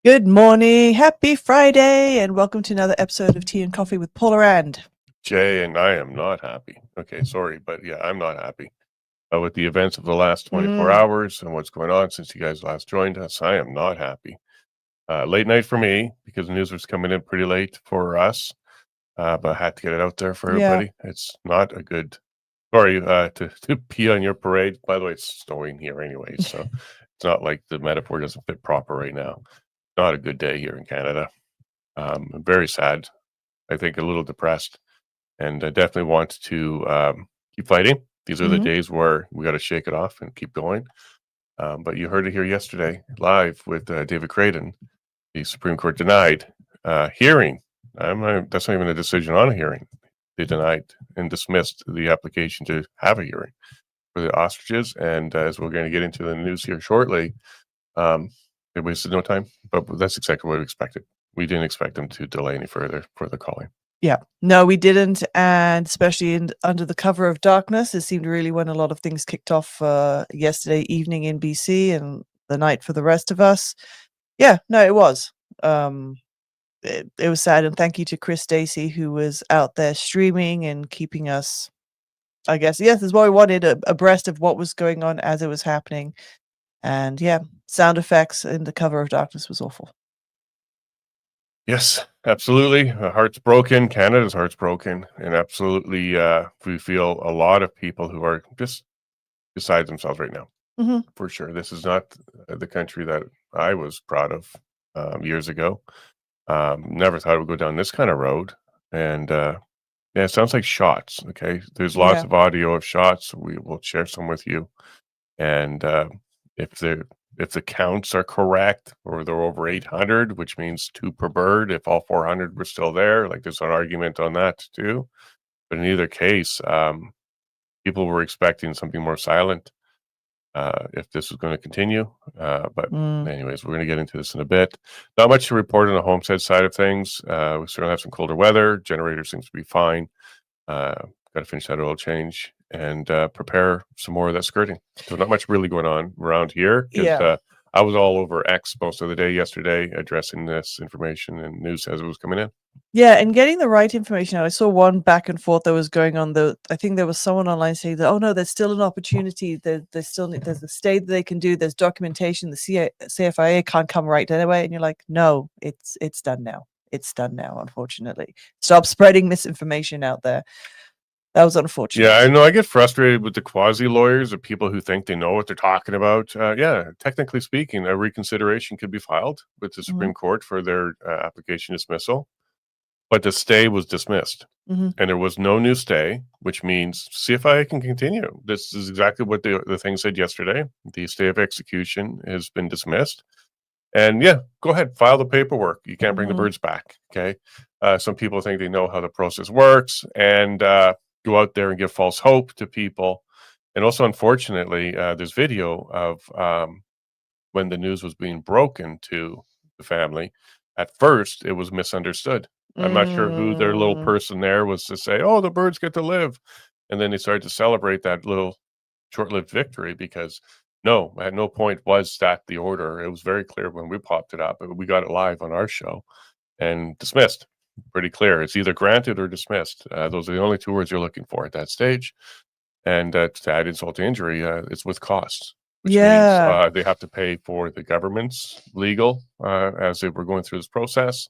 Good morning, happy Friday, and welcome to another episode of Tea and Coffee with Paula and Jay, and I am not happy. Okay, sorry, but yeah, I'm not happy with the events of the last 24 hours and what's going on since you guys last joined us. I am not happy. Late night for me because the news was coming in pretty late for us, but I had to get it out there for Yeah. everybody. It's not a good. Sorry to pee on your parade. By the way, it's snowing here anyway, so it's not like the metaphor doesn't fit proper right now. Not a good day here in Canada. I'm very sad. I think a little depressed. And I definitely want to keep fighting. These are the days where we got to shake it off and keep going. But you heard it here yesterday live with David Creighton. The Supreme Court denied hearing. That's not even a decision on a hearing. They denied and dismissed the application to have a hearing for the ostriches. And as we're going to get into the news here shortly, they wasted no time. But that's exactly what we expected. We didn't expect them to delay any further for the calling. Yeah, no, we didn't, and especially under the cover of darkness, it seemed really when a lot of things kicked off yesterday evening in BC and the night for the rest of us. Yeah, no, it was. It was sad, and thank you to Chris Stacey, who was out there streaming and keeping us, I guess, yes, that's what we wanted, abreast of what was going on as it was happening. And yeah, sound effects in the cover of darkness was awful. Yes, absolutely. Heart's broken. Canada's heart's broken. And absolutely, we feel a lot of people who are just beside themselves right now. For sure. This is not the country that I was proud of years ago. Never thought it would go down this kind of road. And yeah, it sounds like shots. Okay. There's lots of audio of shots. We will share some with you. And if the counts are correct, or they're over 800, which means 2 per bird, if all 400 were still there, like there's an argument on that too. But in either case, people were expecting something more silent if this was going to continue. But anyways, we're going to get into this in a bit. Not much to report on the homestead side of things. We certainly have some colder weather. Generator seems to be fine. Got to finish that oil change and prepare some more of that skirting. So not much really going on around here. Yeah. I was all over X most of the day yesterday addressing this information and news as it was coming in. Yeah, and getting the right information out. I saw one back and forth that was going on. I think there was someone online saying that, oh no, there's still an opportunity. There's a stay that they can do. There's documentation. The CFIA can't come right anyway. And you're like, no, it's done now. It's done now, unfortunately. Stop spreading misinformation out there. That was unfortunate. Yeah, I know. I get frustrated with the quasi lawyers or people who think they know what they're talking about. Yeah, technically speaking, a reconsideration could be filed with the Supreme Court for their application dismissal. But the stay was dismissed, and there was no new stay, which means CFIA can continue. This is exactly what the thing said yesterday. The stay of execution has been dismissed. And yeah, go ahead, file the paperwork. You can't bring the birds back, okay? Some people think they know how the process works and go out there and give false hope to people. And also, unfortunately, there's video of when the news was being broken to the family. At first, it was misunderstood. I'm not sure who their little person there was to say, oh, the birds get to live. And then they started to celebrate that little short-lived victory because no, at no point was that the order. It was very clear when we popped it up. We got it live on our show and dismissed. Pretty clear. It's either granted or dismissed. Those are the only 2 words you're looking for at that stage. And to add insult to injury, it's with costs. Which means they have to pay for the government's legal as they were going through this process.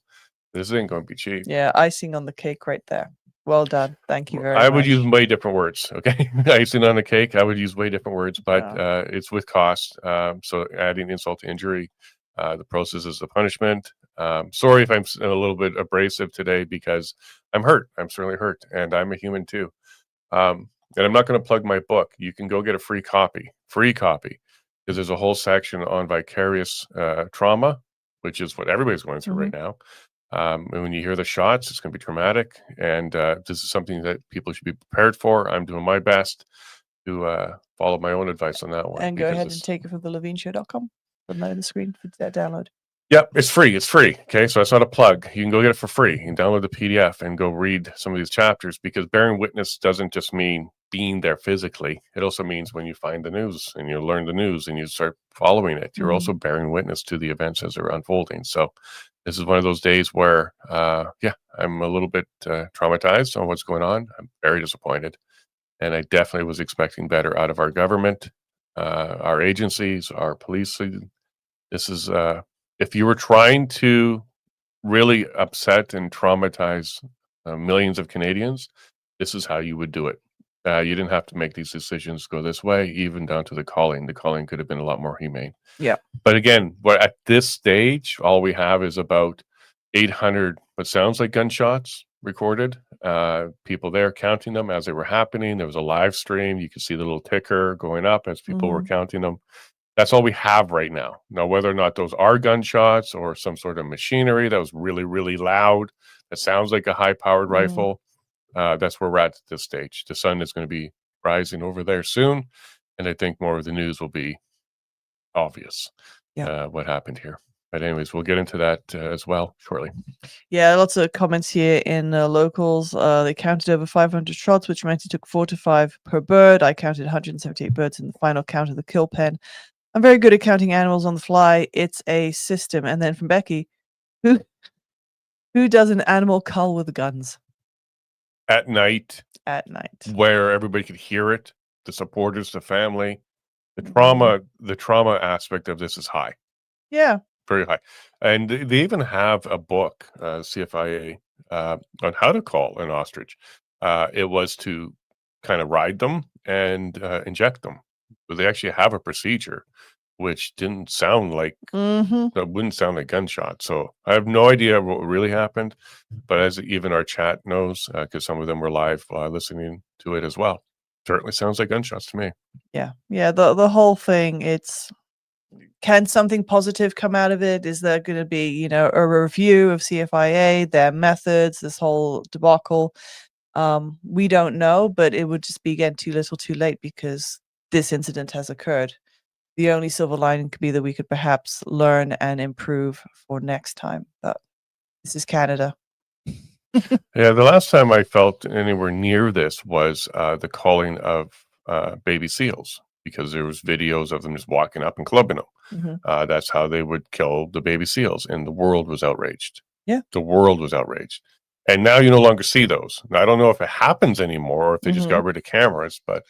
This ain't going to be cheap. Yeah, icing on the cake right there. Well done. Thank you very much. I would use way different words, okay? Icing on the cake, I would use way different words, but it's with cost. So adding insult to injury, the process is a punishment. Sorry if I'm a little bit abrasive today because I'm hurt. I'm certainly hurt, and I'm a human too. And I'm not going to plug my book. You can go get a free copy, because there's a whole section on vicarious trauma, which is what everybody's going through right now. And when you hear the shots, it's going to be traumatic. And this is something that people should be prepared for. I'm doing my best to follow my own advice on that one. And go ahead and take it from thelevineshow.com. Put that on the screen for that download. Yep, it's free. It's free. Okay, so that's not a plug. You can go get it for free. You can download the PDF and go read some of these chapters because bearing witness doesn't just mean being there physically. It also means when you find the news and you learn the news and you start following it, you're also bearing witness to the events as they're unfolding. So this is one of those days where, I'm a little bit traumatized on what's going on. I'm very disappointed. And I definitely was expecting better out of our government, our agencies, our police. This is, if you were trying to really upset and traumatize millions of Canadians, this is how you would do it. You didn't have to make these decisions go this way, even down to the calling. The calling could have been a lot more humane. Yeah. But again, at this stage, all we have is about 800 what sounds like gunshots recorded. People there counting them as they were happening. There was a live stream. You could see the little ticker going up as people were counting them. That's all we have right now. Now, whether or not those are gunshots or some sort of machinery that was really, really loud, that sounds like a high-powered rifle, that's where we're at this stage. The sun is going to be rising over there soon, and I think more of the news will be obvious what happened here. But anyways, we'll get into that as well shortly. Yeah, lots of comments here in locals. They counted over 500 shots, which meant it took 4 to 5 per bird. I counted 178 birds in the final count of the kill pen. I'm very good at counting animals on the fly. It's a system. And then from Becky, who does an animal cull with guns? At night. At night. Where everybody could hear it, the supporters, the family. The trauma aspect of this is high. Yeah. Very high. And they even have a book, CFIA, on how to call an ostrich. It was to kind of ride them and inject them. But they actually have a procedure, which didn't sound like, that wouldn't sound like gunshots. So I have no idea what really happened. But as even our chat knows, because some of them were live listening to it as well, certainly sounds like gunshots to me. Yeah. Yeah. The whole thing, can something positive come out of it? Is there going to be, a review of CFIA, their methods, this whole debacle? We don't know, but it would just be, again, too little too late because this incident has occurred. The only silver lining could be that we could perhaps learn and improve for next time. But this is Canada. Yeah, the last time I felt anywhere near this was the calling of baby seals, because there was videos of them just walking up and clubbing them. That's how they would kill the baby seals, and the world was outraged. Yeah. The world was outraged. And now you no longer see those. Now, I don't know if it happens anymore or if they just got rid of cameras, but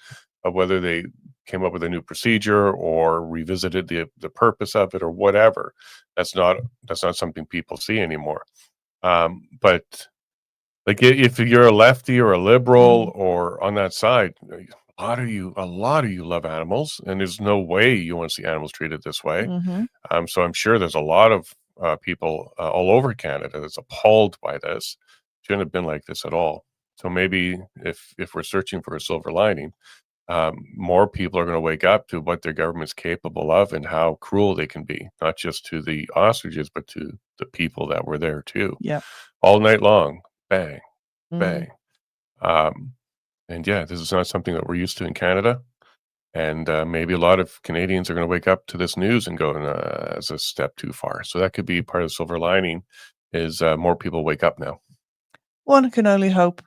whether they came up with a new procedure or revisited the purpose of it or whatever, that's not something people see anymore. But like, if you're a lefty or a liberal or on that side, a lot of you love animals, and there's no way you want to see animals treated this way. So I'm sure there's a lot of people all over Canada that's appalled by this. Shouldn't have been like this at all. So maybe if we're searching for a silver lining, more people are going to wake up to what their government's capable of and how cruel they can be, not just to the ostriches, but to the people that were there too. Yeah. All night long, bang, bang. And yeah, this is not something that we're used to in Canada. And maybe a lot of Canadians are going to wake up to this news and go, nah, it's a step too far. So that could be part of the silver lining, is more people wake up now. One can only hope.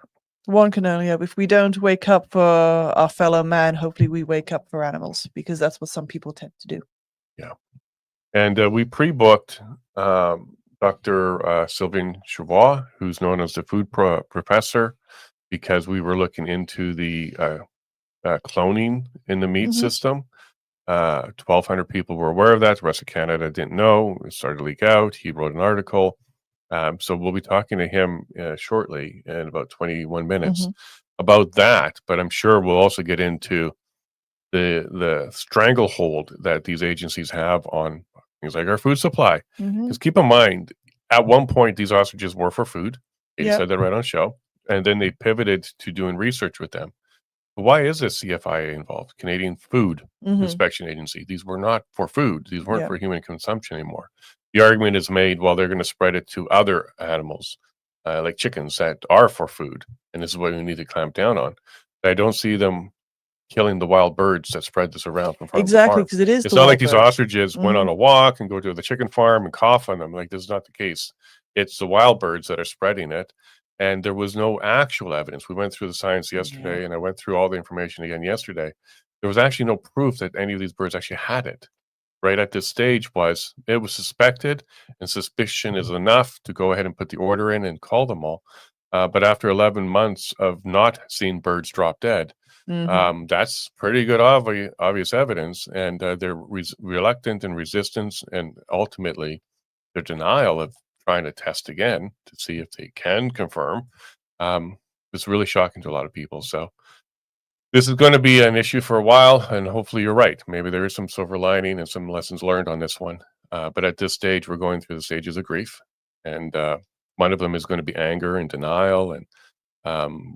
One can only hope. If we don't wake up for our fellow man, hopefully we wake up for animals, because that's what some people tend to do. Yeah. And we pre-booked Dr. Sylvain Charlebois, who's known as the food professor, because we were looking into the cloning in the meat system. 1,200 people were aware of that. The rest of Canada didn't know. It started to leak out. He wrote an article. So we'll be talking to him shortly in about 21 minutes about that. But I'm sure we'll also get into the stranglehold that these agencies have on things like our food supply. Because keep in mind, at one point, these ostriches were for food. They said that right on show. And then they pivoted to doing research with them. Why is this CFIA involved? Canadian Food Inspection Agency. These were not for food. These weren't for human consumption anymore. The argument is made, well, they're going to spread it to other animals, like chickens, that are for food. And this is what we need to clamp down on. But I don't see them killing the wild birds that spread this around from farm to farm. Exactly, because it's not like these ostriches went on a walk and go to the chicken farm and cough on them. Like, this is not the case. It's the wild birds that are spreading it. and there was no actual evidence. We went through the science yesterday, and I went through all the information again yesterday. There was actually no proof that any of these birds actually had it. Right at this stage it was suspected, and suspicion is enough to go ahead and put the order in and call them all. But after 11 months of not seeing birds drop dead, that's pretty good obvious evidence, and their reluctant and resistance, and ultimately their denial of trying to test again to see if they can confirm, is really shocking to a lot of people. So this is going to be an issue for a while, and hopefully you're right. Maybe there is some silver lining and some lessons learned on this one. But at this stage, we're going through the stages of grief, and one of them is going to be anger and denial, and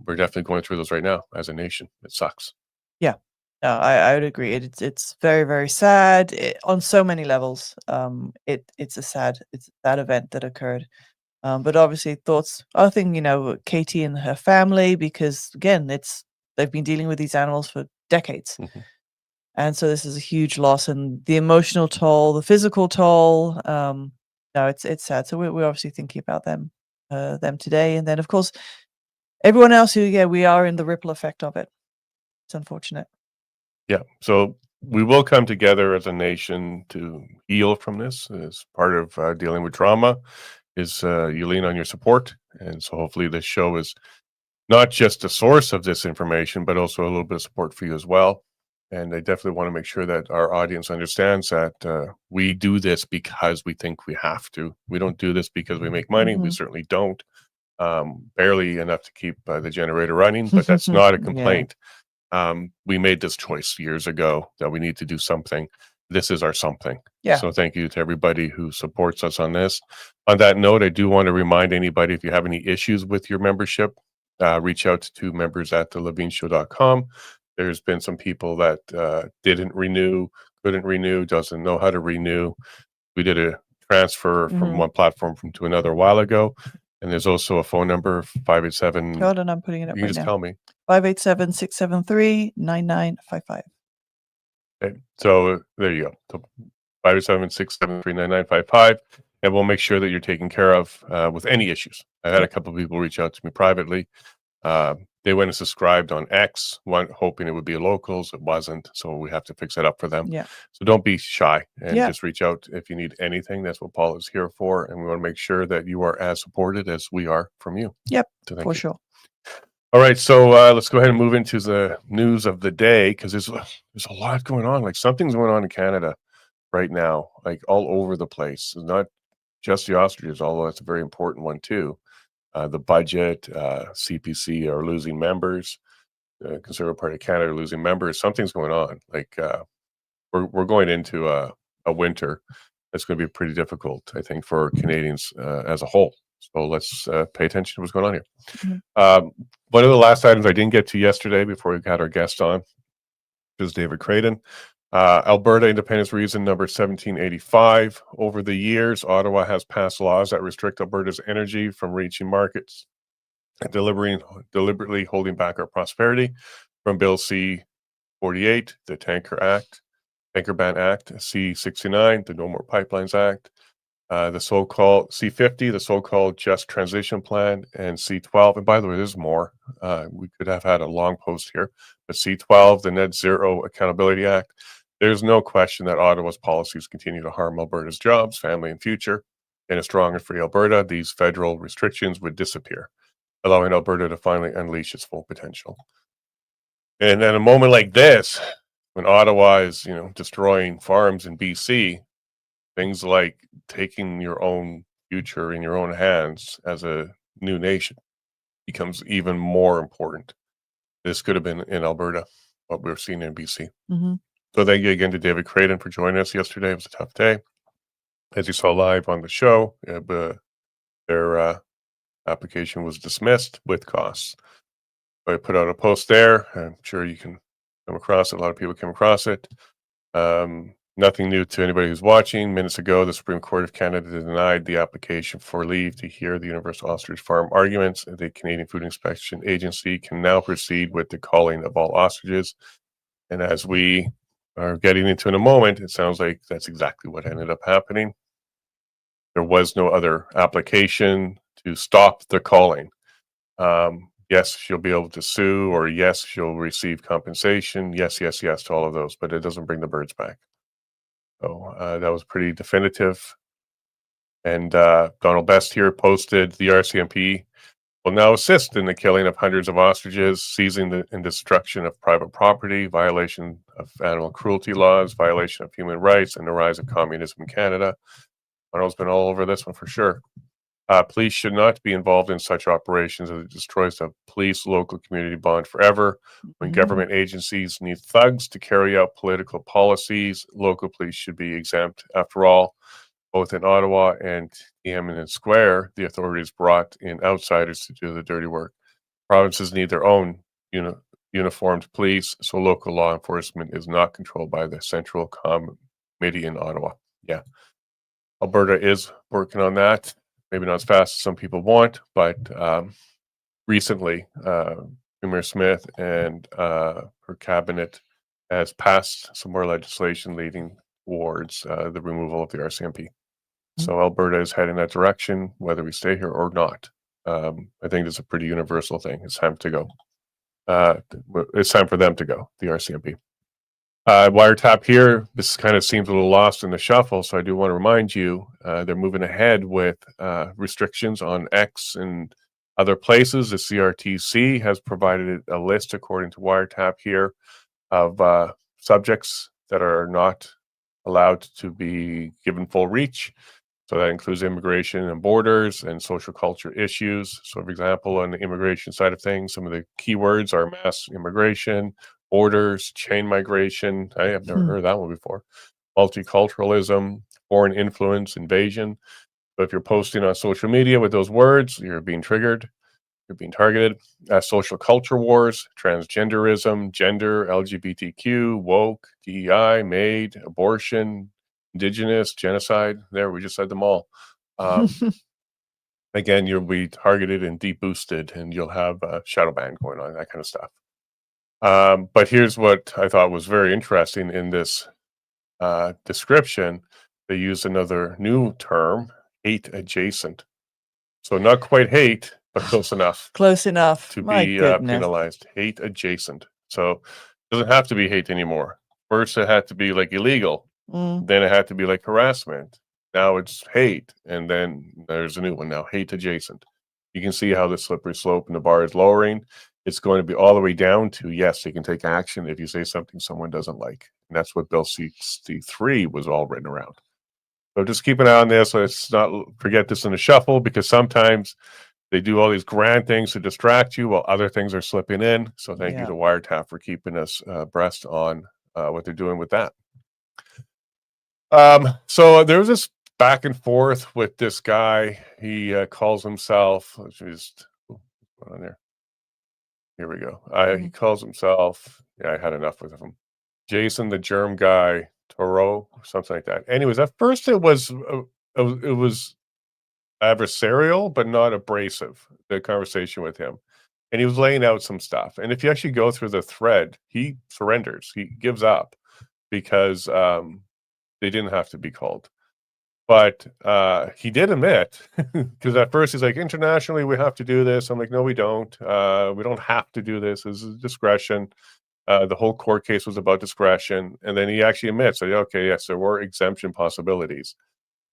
we're definitely going through those right now as a nation. It sucks. Yeah. No, I would agree. It's very, very sad on so many levels. It's a sad event that occurred. But obviously I think, Katie and her family, because again, they've been dealing with these animals for decades. And so this is a huge loss, and the emotional toll, the physical toll. No, it's sad. So we're obviously thinking about them today. And then of course, everyone else who, we are in the ripple effect of it. It's unfortunate. Yeah. So we will come together as a nation to heal from this. As part of dealing with trauma is you lean on your support. And so hopefully this show is not just a source of this information, but also a little bit of support for you as well. And I definitely want to make sure that our audience understands that we do this because we think we have to. We don't do this because we make money. We certainly don't. Barely enough to keep the generator running, but that's not a complaint. We made this choice years ago that we need to do something. This is our something. Yeah. So thank you to everybody who supports us on this. On that note, I do want to remind anybody, if you have any issues with your membership, reach out to members@thelevineshow.com. There's been some people that didn't renew, couldn't renew, doesn't know how to renew. We did a transfer from one platform to another a while ago. And there's also a phone number, 587. Hold on, I'm putting it up You can right just now. tell me. 587-673-9955. Okay, so there you go. So 587-673-9955. And we'll make sure that you're taken care of with any issues. I had a couple of people reach out to me privately. They went and subscribed on X, hoping it would be locals. It wasn't, so we have to fix that up for them. Yeah. So don't be shy, and just reach out if you need anything. That's what Paula is here for, and we want to make sure that you are as supported as we are from you. Yep, so for sure. All right, so let's go ahead and move into the news of the day, because there's a lot going on. Like, something's going on in Canada right now, like all over the place. It's not just the ostriches, although that's a very important one too. The budget, CPC are losing members. Conservative Party of Canada are losing members. Something's going on. Like, we're going into a winter that's going to be pretty difficult, I think, for Canadians as a whole. So let's pay attention to what's going on here. One of the last items I didn't get to yesterday before we got our guest on is David Creighton. Alberta Independence Reason number 1785. Over the years, Ottawa has passed laws that restrict Alberta's energy from reaching markets and deliberately holding back our prosperity, from Bill C-48, the Tanker Ban Act, C-69, the No More Pipelines Act, the so-called C-50, the so-called Just Transition Plan, and C-12. And by the way, there's more. We could have had a long post here, but C-12, the Net Zero Accountability Act. There's no question that Ottawa's policies continue to harm Alberta's jobs, family, and future. In a strong and free Alberta, these federal restrictions would disappear, allowing Alberta to finally unleash its full potential. And at a moment like this, when Ottawa is, destroying farms in BC, things like taking your own future in your own hands as a new nation becomes even more important. This could have been in Alberta, what we were seeing in BC. So thank you again to David Creighton for joining us yesterday. It was a tough day. As you saw live on the show, their application was dismissed with costs. I put out a post there. I'm sure you can come across it. A lot of people came across it. Nothing new to anybody who's watching. Minutes ago, the Supreme Court of Canada denied the application for leave to hear the Universal Ostrich Farm arguments. The Canadian Food Inspection Agency can now proceed with the culling of all ostriches. And as we are getting into in a moment, it sounds like that's exactly what ended up happening. There was no other application to stop the culling. Yes, she'll be able to sue, or yes, she'll receive compensation. Yes, yes, yes to all of those, but it doesn't bring the birds back. So that was pretty definitive. And Donald Best here posted the RCMP will now assist in the killing of hundreds of ostriches, seizing and destruction of private property, violation of animal cruelty laws, violation of human rights, and the rise of communism in Canada. Donald's been all over this one for sure. Police should not be involved in such operations as it destroys the police-local community bond forever. When government agencies need thugs to carry out political policies, local police should be exempt. After all, both in Ottawa and Tiananmen Square, the authorities brought in outsiders to do the dirty work. Provinces need their own uniformed police, so local law enforcement is not controlled by the Central Committee in Ottawa. Yeah. Alberta is working on that. Maybe not as fast as some people want, but recently, Premier Smith and her cabinet has passed some more legislation leading towards the removal of the RCMP. So Alberta is heading that direction, whether we stay here or not. I think it's a pretty universal thing. It's time to go. It's time for them to go, the RCMP. Wiretap here, this kind of seems a little lost in the shuffle, so I do want to remind you, they're moving ahead with restrictions on X and other places. The CRTC has provided a list, according to Wiretap here, of subjects that are not allowed to be given full reach. So that includes immigration and borders and social culture issues. So, for example, on the immigration side of things, some of the keywords are mass immigration, borders, chain migration. I have never heard that one before. Multiculturalism, foreign influence, invasion. So if you're posting on social media with those words, you're being triggered. You're being targeted. Social culture wars, transgenderism, gender, LGBTQ, woke, DEI, MAID, abortion, Indigenous, genocide. There, we just said them all. Again, you'll be targeted and deboosted, and you'll have a shadow ban going on, that kind of stuff. But here's what I thought was very interesting in this description. They used another new term, hate adjacent. So not quite hate, but close enough. Close enough. To My be goodness. penalized. Hate adjacent. So it doesn't have to be hate anymore. First, it had to be like illegal. Then it had to be like harassment. Now it's hate. And then there's a new one now, hate adjacent. You can see how the slippery slope and the bar is lowering. It's going to be all the way down to, yes, they can take action if you say something someone doesn't like. And that's what Bill 63 was all written around. So just keep an eye on this. Let's not forget this in the shuffle, because sometimes they do all these grand things to distract you while other things are slipping in. So thank you to Wiretap for keeping us abreast on what they're doing with that. So there was this back and forth with this guy. He calls himself, let's just put on there. Here we go. He calls himself, I had enough with him. Jason the Germ Guy Toro, something like that. Anyways, at first it was adversarial, but not abrasive, the conversation with him. And he was laying out some stuff. And if you actually go through the thread, he surrenders. He gives up because they didn't have to be called. But he did admit, because at first he's like, internationally, we have to do this. I'm like, no, we don't. We don't have to do this. This is discretion. The whole court case was about discretion. And then he actually admits, okay, yes, there were exemption possibilities.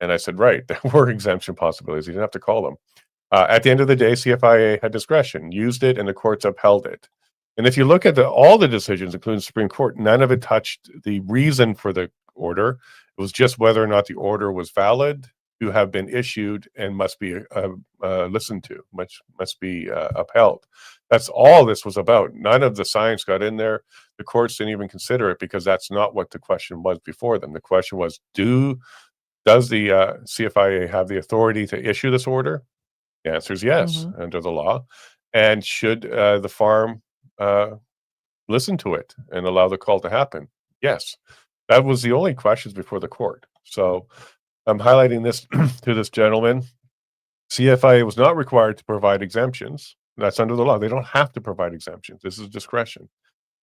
And I said, right, there were exemption possibilities. You didn't have to call them. At the end of the day, CFIA had discretion, used it, and the courts upheld it. And if you look at all the decisions, including the Supreme Court, none of it touched the reason for the order. It was just whether or not the order was valid to have been issued and must be listened to, must be upheld. That's all this was about. None of the science got in there. The courts didn't even consider it, because that's not what the question was before them. The question was, does the CFIA have the authority to issue this order? The answer is yes, under the law. And should the farm listen to it and allow the call to happen? Yes. That was the only questions before the court. So I'm highlighting this to this gentleman. CFIA was not required to provide exemptions. That's under the law. They don't have to provide exemptions. This is discretion.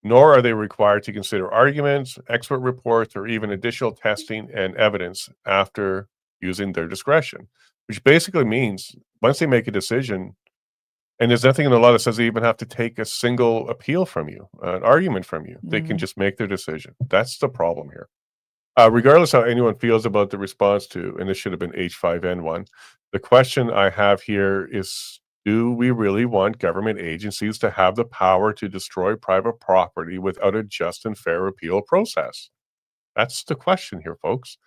Nor are they required to consider arguments, expert reports, or even additional testing and evidence after using their discretion, which basically means once they make a decision, And there's nothing in the law that says they even have to take a single appeal from you, an argument from you. They can Mhm. just make their decision. That's the problem here. Regardless how anyone feels about the response to, and this should have been H5N1, the question I have here is, do we really want government agencies to have the power to destroy private property without a just and fair appeal process? That's the question here, folks.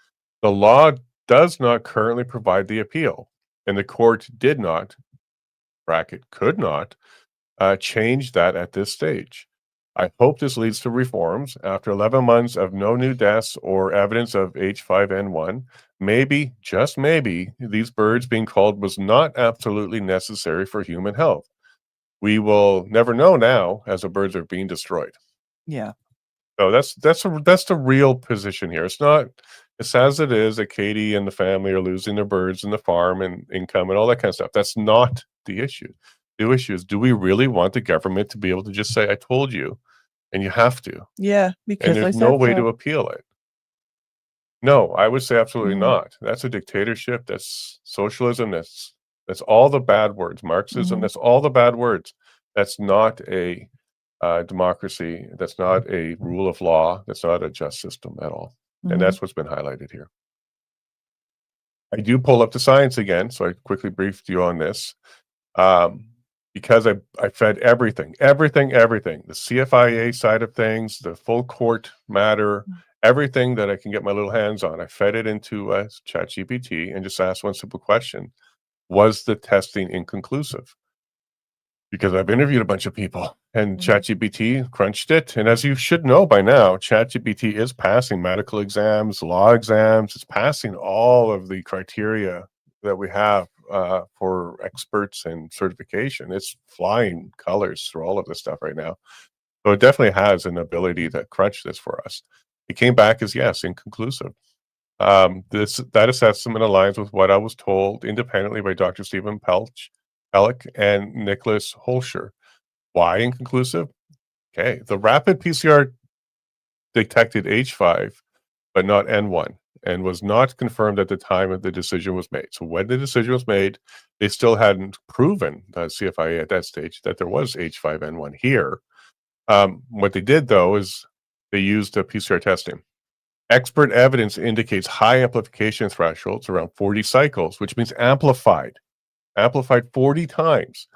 The law does not currently provide the appeal, and the court did not, bracket, could not, change that at this stage. I hope this leads to reforms. After 11 months of no new deaths or evidence of H5N1, maybe, just maybe, these birds being culled was not absolutely necessary for human health. We will never know now as the birds are being destroyed. Yeah. So that's the real position here. It's not as sad as it is that Katie and the family are losing their birds and the farm and income and all that kind of stuff. That's not the issue. The issue is, do we really want the government to be able to just say, I told you, and you have to, Yeah, and because I there's no said way so. to appeal it? No, I would say absolutely Mhm. not. That's a dictatorship. That's socialism. That's all the bad words. Marxism. Mhm. That's all the bad words. That's not a democracy. That's not a rule of law. That's not a just system at all. And Mhm. that's what's been highlighted here. I do pull up the science again, so I quickly briefed you on this. Because I fed everything, the CFIA side of things, the full court matter, everything that I can get my little hands on. I fed it into ChatGPT and just asked one simple question: was the testing inconclusive? Because I've interviewed a bunch of people, and Mhm. ChatGPT crunched it. And as you should know by now, ChatGPT is passing medical exams, law exams. It's passing all of the criteria that we have for experts and certification. It's flying colors through all of this stuff right now. So it definitely has an ability to crunch this for us. It came back as yes, inconclusive. That assessment aligns with what I was told independently by Dr. Stephen Pellick and Nicholas Holscher. Why inconclusive? Okay, the rapid PCR detected H5, but not N1, and was not confirmed at the time of the decision was made. So when the decision was made, they still hadn't proven, CFIA at that stage, that there was H5N1 here. What they did, though, is they used PCR testing. Expert evidence indicates high amplification thresholds around 40 cycles, which means amplified 40 times,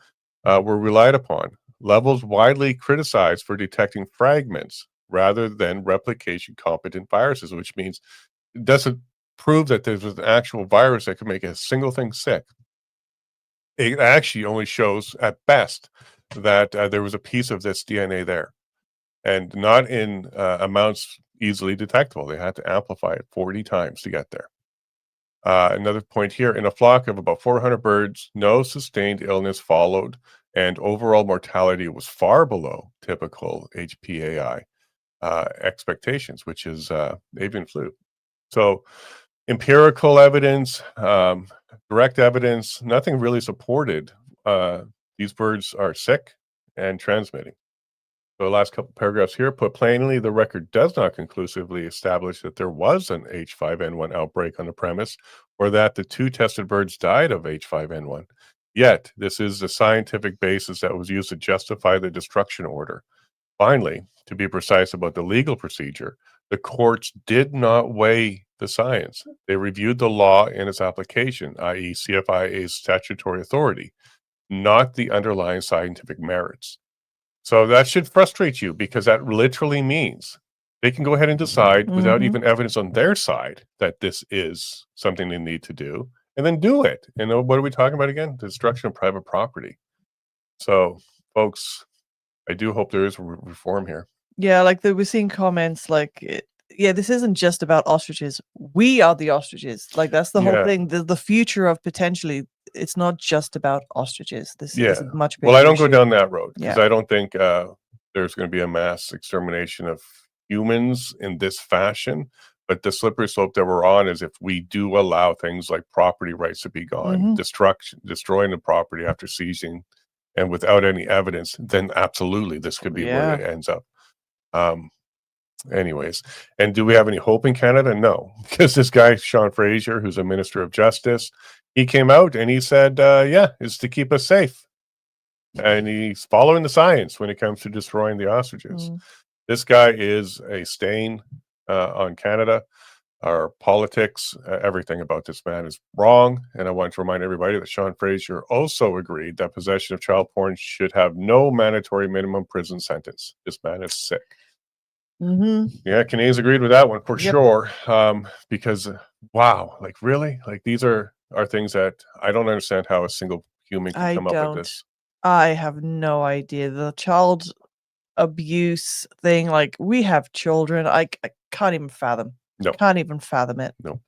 were relied upon. Levels widely criticized for detecting fragments rather than replication competent viruses, which means it doesn't prove that there's an actual virus that could make a single thing sick. It actually only shows at best that there was a piece of this DNA there, and not in amounts easily detectable. They had to amplify it 40 times to get there. Another point here, in a flock of about 400 birds, no sustained illness followed, and overall mortality was far below typical HPAI expectations, which is avian flu. So empirical evidence, direct evidence, nothing really supported these birds are sick and transmitting. The last couple paragraphs here, put plainly, the record does not conclusively establish that there was an H5N1 outbreak on the premise, or that the two tested birds died of H5N1. Yet, this is the scientific basis that was used to justify the destruction order. Finally, to be precise about the legal procedure, the courts did not weigh the science. They reviewed the law and its application, i.e., CFIA's statutory authority, not the underlying scientific merits. So that should frustrate you, because that literally means they can go ahead and decide without Mhm. even evidence on their side that this is something they need to do, and then do it. And what are we talking about again? Destruction of private property. So, folks, I do hope there is reform here. Yeah, like, we're seeing comments like, yeah, this isn't just about ostriches. We are the ostriches. Like, that's the whole Yeah, thing. The future of potentially, it's not just about ostriches. This is yeah. a much Well, I bigger don't go issue. down that road because Yeah. I don't think there's going to be a mass extermination of humans in this fashion. But the slippery slope that we're on is if we do allow things like property rights to be gone, Mhm. destroying the property after seizing, and without any evidence, then absolutely this could be where Yeah. it ends up. Um, Anyways, and do we have any hope in Canada? No, because this guy Sean Fraser, who's a minister of justice, he came out and he said, "Yeah, it's to keep us safe." and he's following the science when it comes to destroying the ostriches. This guy is a stain on Canada. Our politics, everything about this man is wrong. And I want to remind everybody that Sean Fraser also agreed that possession of child porn should have no mandatory minimum prison sentence. This man is sick. Yeah, Canadians agreed with that one for sure. Because wow, like really, like these are things that I don't understand how a single human can come up with this. I have no idea. The child abuse thing, like we have children. I can't even fathom. No. Can't even fathom it. No.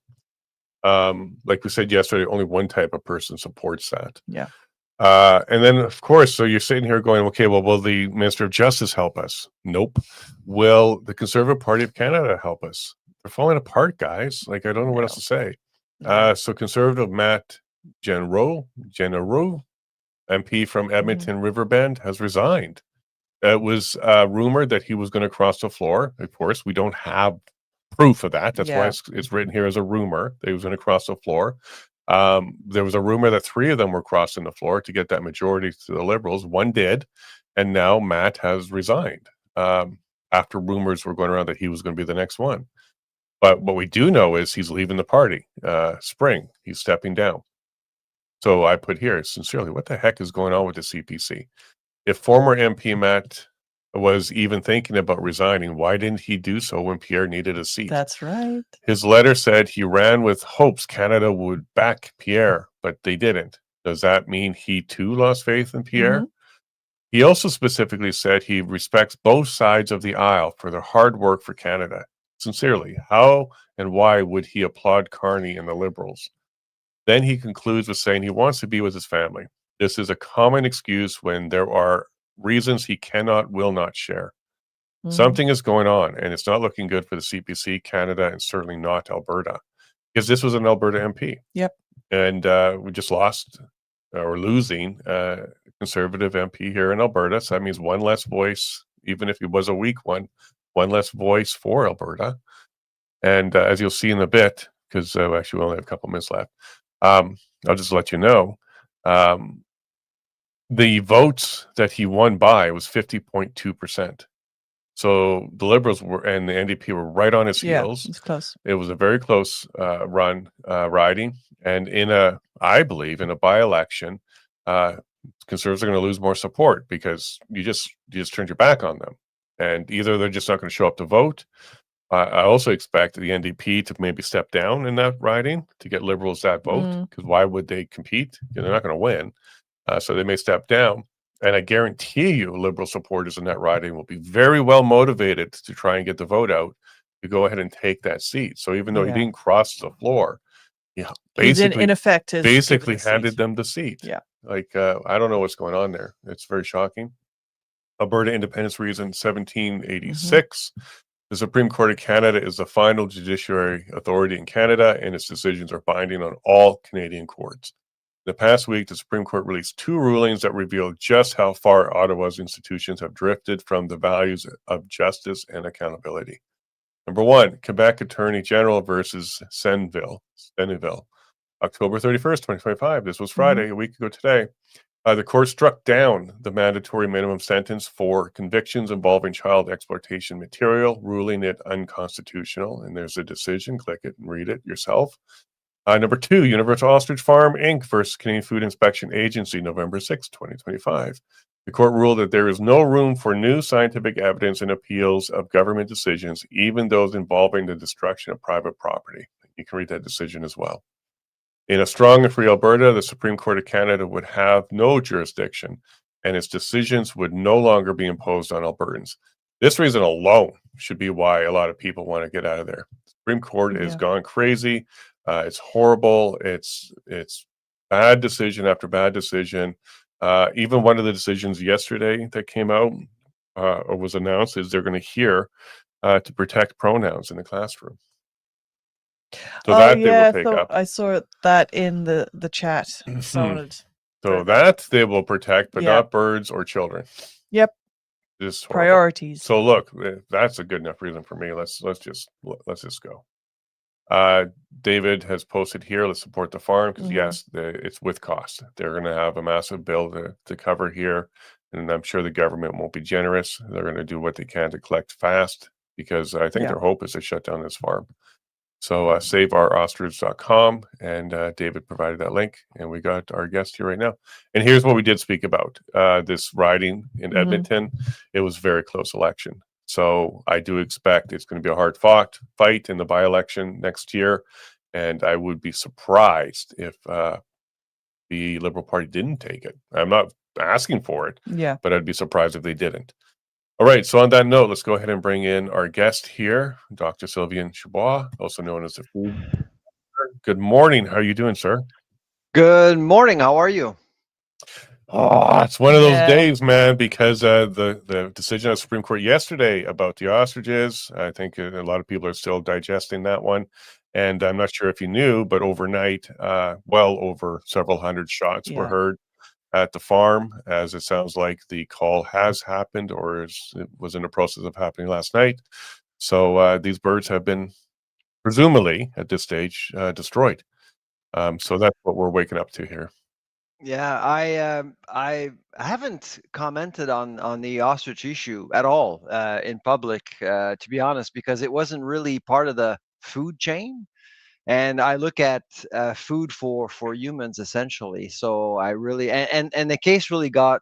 Like we said yesterday, only one type of person supports that. Yeah. And then, of course, so you're sitting here going, okay, well, will the Minister of Justice help us? Nope. Will the Conservative Party of Canada help us? They're falling apart, guys. Like, I don't know what else to say. So Conservative Matt Genero, MP from Edmonton Riverbend, has resigned. It was rumored that he was going to cross the floor. Of course, we don't have proof of that. That's why it's written here as a rumor that he was going to cross the floor. There was a rumor that 3 of them were crossing the floor to get that majority to the Liberals. One did, and now Matt has resigned after rumors were going around that he was going to be the next one. But what we do know is he's leaving the party. Spring, he's stepping down. So I put here, sincerely, what the heck is going on with the CPC? If former MP Matt was even thinking about resigning, why didn't he do so when Pierre needed a seat? That's right. His letter said he ran with hopes Canada would back Pierre, but they didn't. Does that mean he too lost faith in Pierre? He also specifically said he respects both sides of the aisle for their hard work for Canada. Sincerely, how and why would he applaud Carney and the Liberals? Then he concludes with saying he wants to be with his family. This is a common excuse when there are reasons he will not share. Something is going on, and it's not looking good for the CPC, Canada, and certainly not Alberta, because this was an Alberta MP. Yep. And we just lost or losing a Conservative MP here in Alberta. So that means one less voice, even if it was a weak one less voice for Alberta. And as you'll see in a bit, because actually we only have a couple minutes left, I'll just let you know. The votes that he won by was 50.2%. So the Liberals and the NDP were right on his heels. Yeah, it's close. It was a very close riding. And I believe in a by-election, Conservatives are going to lose more support because you just turned your back on them. And either they're just not going to show up to vote. I also expect the NDP to maybe step down in that riding to get Liberals that vote, because why would they compete? They're not going to win. So they may step down. And I guarantee you Liberal supporters in that riding will be very well motivated to try and get the vote out to go ahead and take that seat. So even though he didn't cross the floor, basically, in effect, basically handed them the seat. Yeah. Like, I don't know what's going on there. It's very shocking. Alberta Independence Reason 1786. The Supreme Court of Canada is the final judiciary authority in Canada, and its decisions are binding on all Canadian courts. In the past week, the Supreme Court released 2 rulings that reveal just how far Ottawa's institutions have drifted from the values of justice and accountability. Number 1, Quebec Attorney General versus Senneville, October 31st, 2025. This was Friday, a week ago today. The court struck down the mandatory minimum sentence for convictions involving child exploitation material, ruling it unconstitutional. And there's a decision. Click it and read it yourself. Number 2, Universal Ostrich Farm, Inc. versus Canadian Food Inspection Agency, November 6, 2025. The court ruled that there is no room for new scientific evidence in appeals of government decisions, even those involving the destruction of private property. You can read that decision as well. In a strong and free Alberta, the Supreme Court of Canada would have no jurisdiction, and its decisions would no longer be imposed on Albertans. This reason alone should be why a lot of people want to get out of there. The Supreme Court has gone crazy. It's horrible. It's bad decision after bad decision. Even one of the decisions yesterday that came out or was announced is they're going to hear to protect pronouns in the classroom. So that they will take up. I saw that in the chat. So that they will protect, but not birds or children. Yep. Just priorities. So look, that's a good enough reason for me. Let's just go. Uh, David has posted here, let's support the farm because Mhm. yes, it's with cost. They're going to have a massive bill to cover here, and I'm sure the government won't be generous. They're going to do what they can to collect fast because I think Yeah. their hope is to shut down this farm. So saveourostrich.com, and David provided that link, and we got our guest here right now. And here's what we did speak about this riding in Mhm. Edmonton. It was a very close election. So I do expect it's going to be a hard fought fight in the by-election next year. And I would be surprised if the Liberal Party didn't take it. I'm not asking for it, Yeah. but I'd be surprised if they didn't. All right. So on that note, let's go ahead and bring in our guest here, Dr. Sylvain Charlebois, also known as the food. Good morning. How are you doing, sir? Good morning. How are you? Oh, it's one of those Yeah. days, man, because the decision of the Supreme Court yesterday about the ostriches, I think a lot of people are still digesting that one. And I'm not sure if you knew, but overnight, well over several hundred shots were Yeah. heard at the farm, as it sounds like the call has happened or it was in the process of happening last night. So these birds have been presumably at this stage destroyed. So that's what we're waking up to here. Yeah, I haven't commented on the ostrich issue at all in public, to be honest, because it wasn't really part of the food chain. And I look at food for humans essentially. So I really and the case really got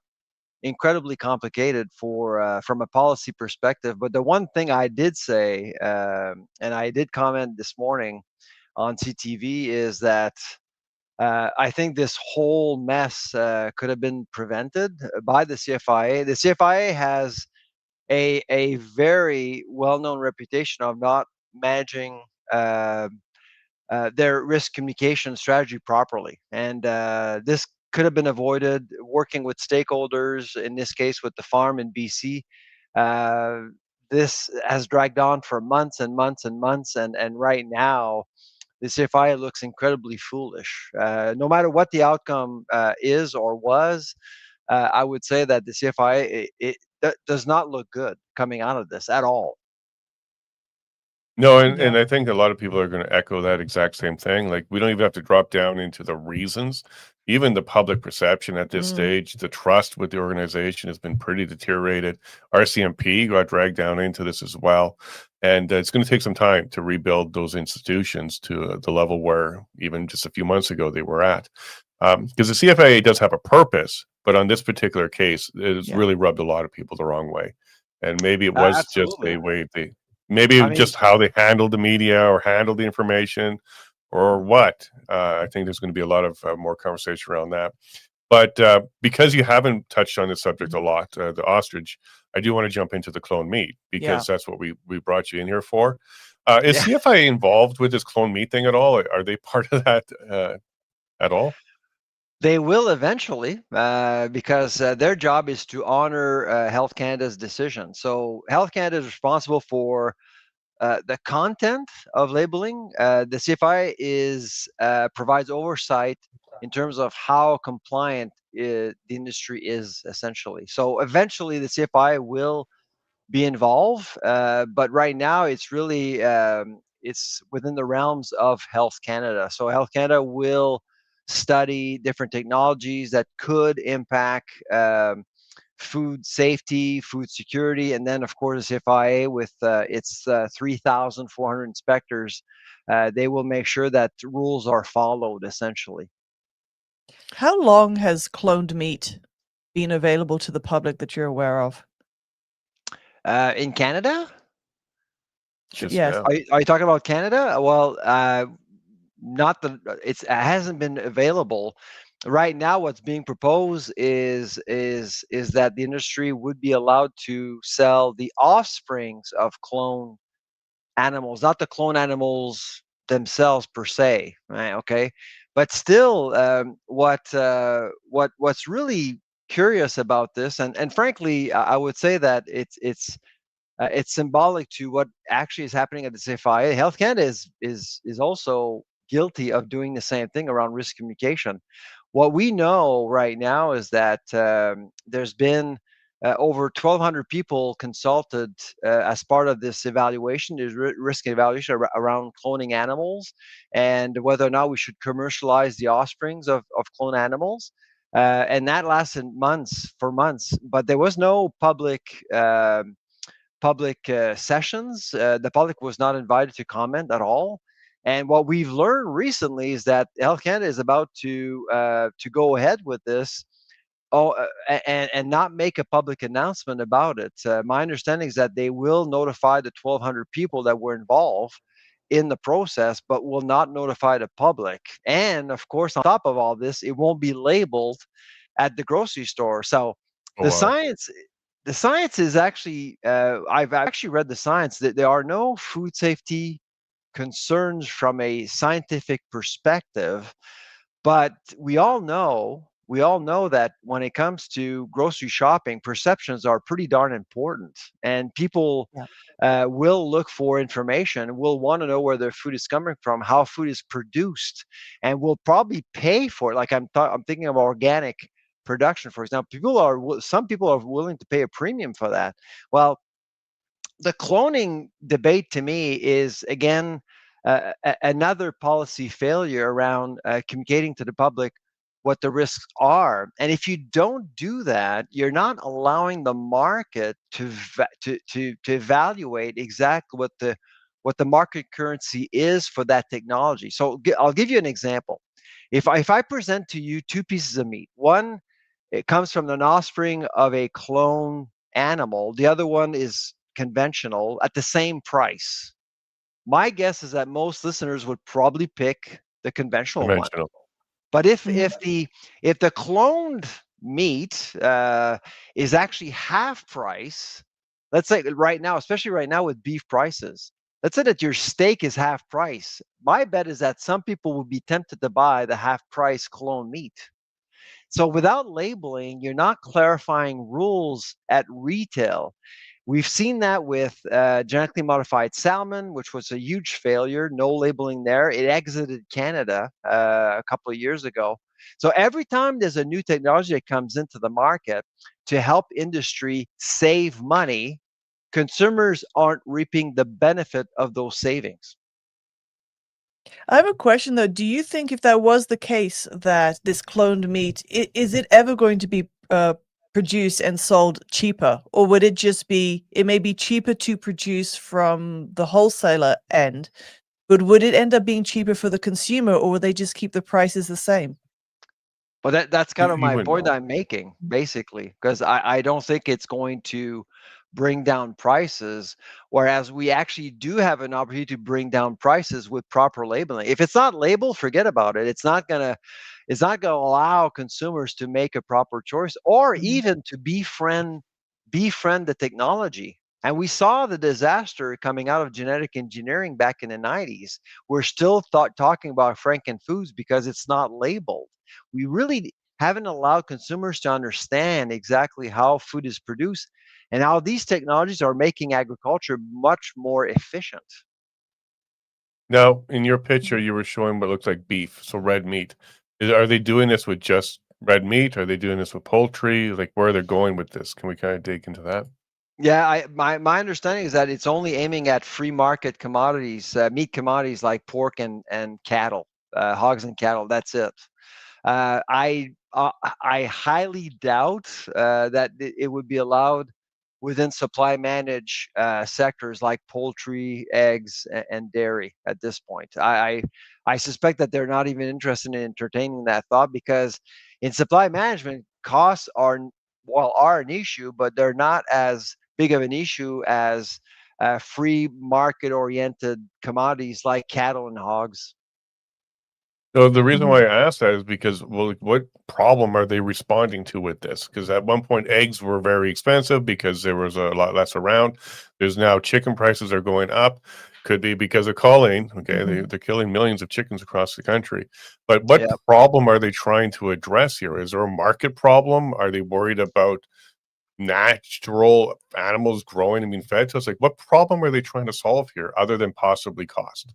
incredibly complicated for from a policy perspective. But the one thing I did say, and I did comment this morning on CTV, is that I think this whole mess could have been prevented by the CFIA. The CFIA has a very well known reputation of not managing their risk communication strategy properly, and this could have been avoided working with stakeholders. In this case, with the farm in BC. Uh, this has dragged on for months and months and months, and right now the CFI looks incredibly foolish. No matter what the outcome is or was, I would say that the CFI does not look good coming out of this at all. No, and Yeah. I think a lot of people are going to echo that exact same thing. Like, we don't even have to drop down into the reasons. Even the public perception at this Mm. stage, the trust with the organization has been pretty deteriorated. RCMP got dragged down into this as well. And it's going to take some time to rebuild those institutions to the level where even just a few months ago they were at. Because the CFAA does have a purpose, but on this particular case, it has Yeah. really rubbed a lot of people the wrong way. And maybe it was just Absolutely. a way they maybe I mean, just how they handled the media or handled the information or what. I think there's going to be a lot of more conversation around that. But because you haven't touched on this subject a Mhm. lot, the ostrich, I do want to jump into the clone meat Yeah. because that's what we brought you in here for. Is yeah, CFIA involved with this clone meat thing at all? Are they part of that at all? they will eventually because their job is to honor Health Canada's decision. So Health Canada is responsible for the content of labeling. The CFI is provides oversight in terms of how compliant the industry is essentially. So eventually, the CFI will be involved, but right now it's within the realms of Health Canada. So Health Canada will study different technologies that could impact food safety, food security, and then of course the CFIA with its 3,400 inspectors, they will make sure that rules are followed essentially. How long has cloned meat been available to the public that you're aware of? In Canada, Just Yes. now. are you talking about Canada? Well, not the it hasn't been available. Right now, what's being proposed is that the industry would be allowed to sell the offsprings of clone animals, not the clone animals themselves per se, right? Okay, but still, what's really curious about this, and frankly, I would say that it's symbolic to what actually is happening at the CFIA. Health Canada is also guilty of doing the same thing around risk communication. What we know right now is that there's been over 1,200 people consulted as part of this evaluation, this risk evaluation around cloning animals and whether or not we should commercialize the offsprings of cloned animals. And that lasted months, but there was no public sessions. The public was not invited to comment at all. And what we've learned recently is that Health Canada is about to go ahead with this. And not make a public announcement about it. My understanding is that they will notify the 1,200 people that were involved in the process, but will not notify the public. And of course, on top of all this, it won't be labeled at the grocery store. So Oh, the wow. science is actually, I've actually read the science that there are no food safety concerns from a scientific perspective, but we all know that when it comes to grocery shopping, perceptions are pretty darn important, and people Yeah. will look for information, will want to know where their food is coming from, how food is produced, and will probably pay for it. Like I'm thinking of organic production, for example. Some people are willing to pay a premium for that. Well, the cloning debate to me is again another policy failure around communicating to the public what the risks are. And if you don't do that, you're not allowing the market to evaluate exactly what the market currency is for that technology. So I'll give you an example. If I present to you two pieces of meat, one, it comes from an offspring of a clone animal, the other one is conventional at the same price. My guess is that most listeners would probably pick the conventional one. Conventional. But if Mhm. if the cloned meat is actually half price, let's say right now, especially right now with beef prices, let's say that your steak is half price. My bet is that some people will be tempted to buy the half price clone meat. So without labeling, you're not clarifying rules at retail. We've seen that with genetically modified salmon, which was a huge failure. No labeling there. It exited Canada a couple of years ago. So every time there's a new technology that comes into the market to help industry save money, consumers aren't reaping the benefit of those savings. I have a question though. Do you think if that was the case that this cloned meat, is it ever going to be produced and sold cheaper? Or would it just be, it may be cheaper to produce from the wholesaler end, but would it end up being cheaper for the consumer, or would they just keep the prices the same? Well, that's kind of You my wouldn't point know. I'm making, basically, because I don't think it's going to bring down prices, whereas we actually do have an opportunity to bring down prices with proper labeling. If it's not labeled, forget about it. It's not gonna allow consumers to make a proper choice or Mhm. even to befriend the technology. And we saw the disaster coming out of genetic engineering back in the 90s. We're still talking about Frankenfoods because it's not labeled. We really haven't allowed consumers to understand exactly how food is produced and how these technologies are making agriculture much more efficient. Now, in your picture, you were showing what looks like beef, so red meat. Are they doing this with just red meat? Are they doing this with poultry? Like, where are they going with this? Can we kind of dig into that? Yeah, my understanding is that it's only aiming at free market commodities, meat commodities like pork and cattle, hogs and cattle. That's it. Uh, I I highly doubt that it would be allowed within supply managed sectors like poultry, eggs, and dairy at this point. I suspect that they're not even interested in entertaining that thought because in supply management, costs are an issue, but they're not as big of an issue as free market oriented commodities like cattle and hogs. So the reason Mhm. why I asked that is because, well, like, what problem are they responding to with this? Because at one point, eggs were very expensive because there was a lot less around. There's now chicken prices are going up. Could be because of culling. Okay, Mhm. they're killing millions of chickens across the country. But what Yeah. problem are they trying to address here? Is there a market problem? Are they worried about natural animals growing and being fed to us? Like, what problem are they trying to solve here other than possibly cost?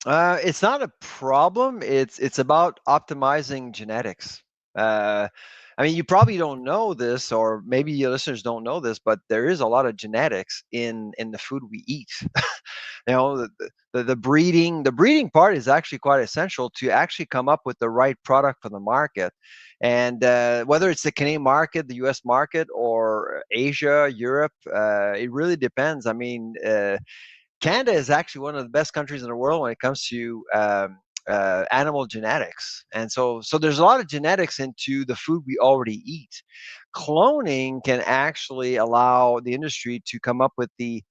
It's not a problem. It's about optimizing genetics. Uh, I mean, you probably don't know this, or maybe your listeners don't know this, but there is a lot of genetics in the food we eat. The breeding part is actually quite essential to actually come up with the right product for the market. And whether it's the Canadian market, the U.S. market, or Asia, Europe, it really depends. I mean, Canada is actually one of the best countries in the world when it comes to animal genetics, and so there's a lot of genetics into the food we already eat. Cloning can actually allow the industry to come up with the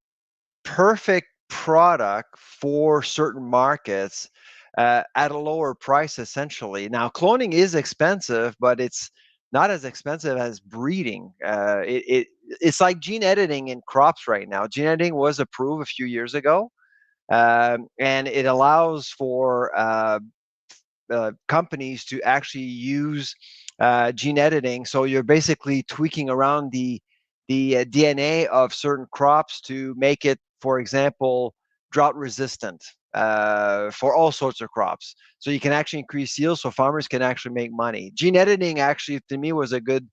perfect product for certain markets at a lower price, essentially. Now, cloning is expensive, but it's not as expensive as breeding. It's like gene editing in crops right now. Gene editing was approved a few years ago, and it allows for companies to actually use gene editing. So you're basically tweaking around the DNA of certain crops to make it, for example, drought resistant for all sorts of crops. So you can actually increase yield, so farmers can actually make money. Gene editing actually, to me, was a good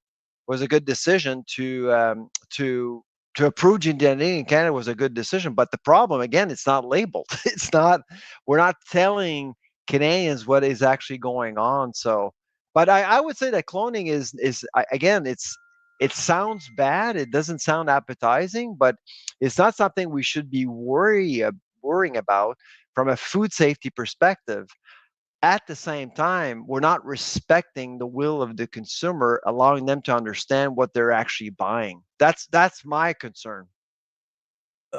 decision to approve gene editing in Canada was a good decision. But the problem, again, it's not labeled. It's not. We're not telling Canadians what is actually going on. So, but I would say that cloning again, it sounds bad. It doesn't sound appetizing, but it's not something we should be worrying about from a food safety perspective. At the same time, we're not respecting the will of the consumer, allowing them to understand what they're actually buying. That's my concern.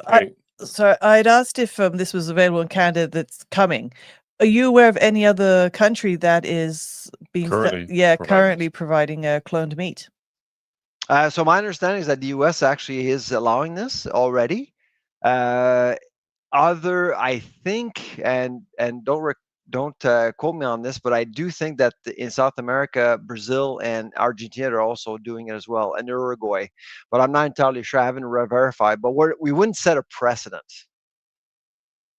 Right. So I'd asked if this was available in Canada that's coming. Are you aware of any other country that is currently providing cloned meat? So my understanding is that the U.S. actually is allowing this already. I think, and don't quote me on this, but I do think that in South America, Brazil and Argentina are also doing it as well, and Uruguay. But I'm not entirely sure. I haven't verified. But we wouldn't set a precedent.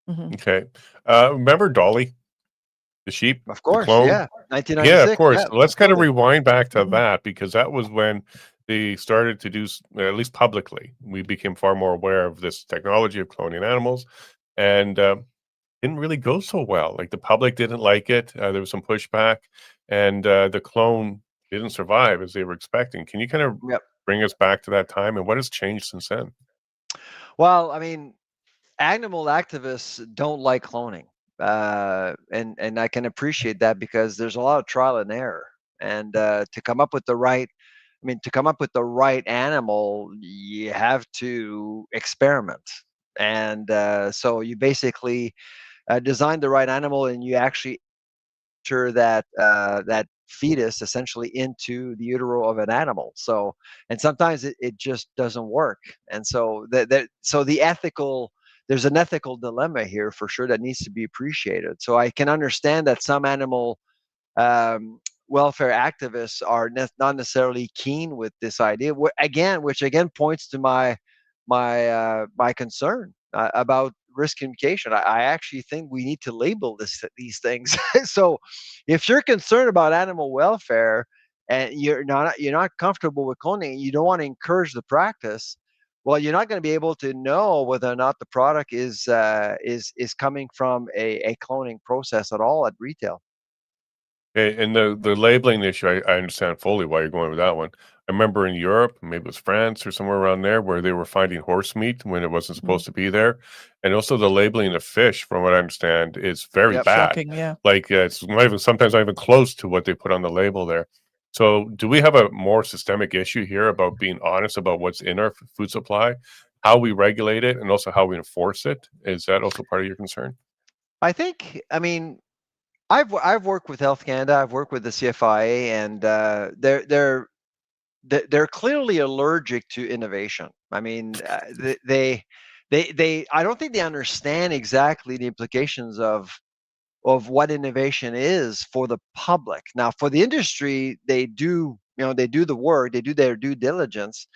Mm-hmm. Okay. Remember Dolly, the sheep, Of the course, clone? yeah, 1996. Yeah, of course. Yeah, Let's kind of absolutely. rewind back to Mm-hmm. that, because that was when they started to do, at least publicly, we became far more aware of this technology of cloning animals, and didn't really go so well. Like, the public didn't like it. There was some pushback, and the clone didn't survive as they were expecting. Can you kind of Yep. bring us back to that time, and what has changed since then? Well, I mean, animal activists don't like cloning, and I can appreciate that because there's a lot of trial and error, and to come up with the right, I mean, to come up with the right animal, you have to experiment, and so you basically design the right animal, and you actually enter that fetus essentially into the utero of an animal. So, and sometimes it just doesn't work, and so the ethical, there's an ethical dilemma here for sure that needs to be appreciated. So I can understand that some animal um, welfare activists are not necessarily keen with this idea. Which again points to my concern about risk communication. I actually think we need to label these things. So, if you're concerned about animal welfare and you're not comfortable with cloning, you don't want to encourage the practice. Well, you're not going to be able to know whether or not the product is coming from a cloning process at all at retail. And the labeling issue, I understand fully why you're going with that one. I remember in Europe, maybe it was France or somewhere around there, where they were finding horse meat when it wasn't Mm-hmm. supposed to be there. And also the labeling of fish, from what I understand, is very Yep. bad. Shocking, yeah. Like, it's not even, sometimes not even close to what they put on the label there. So do we have a more systemic issue here about being honest about what's in our food supply, how we regulate it, and also how we enforce it? Is that also part of your concern? I think, I mean, I've worked with Health Canada, I've worked with the CFIA, and they're clearly allergic to innovation. I mean, they I don't think they understand exactly the implications of what innovation is for the public. Now, for the industry, they do, they do the work, they do their due diligence,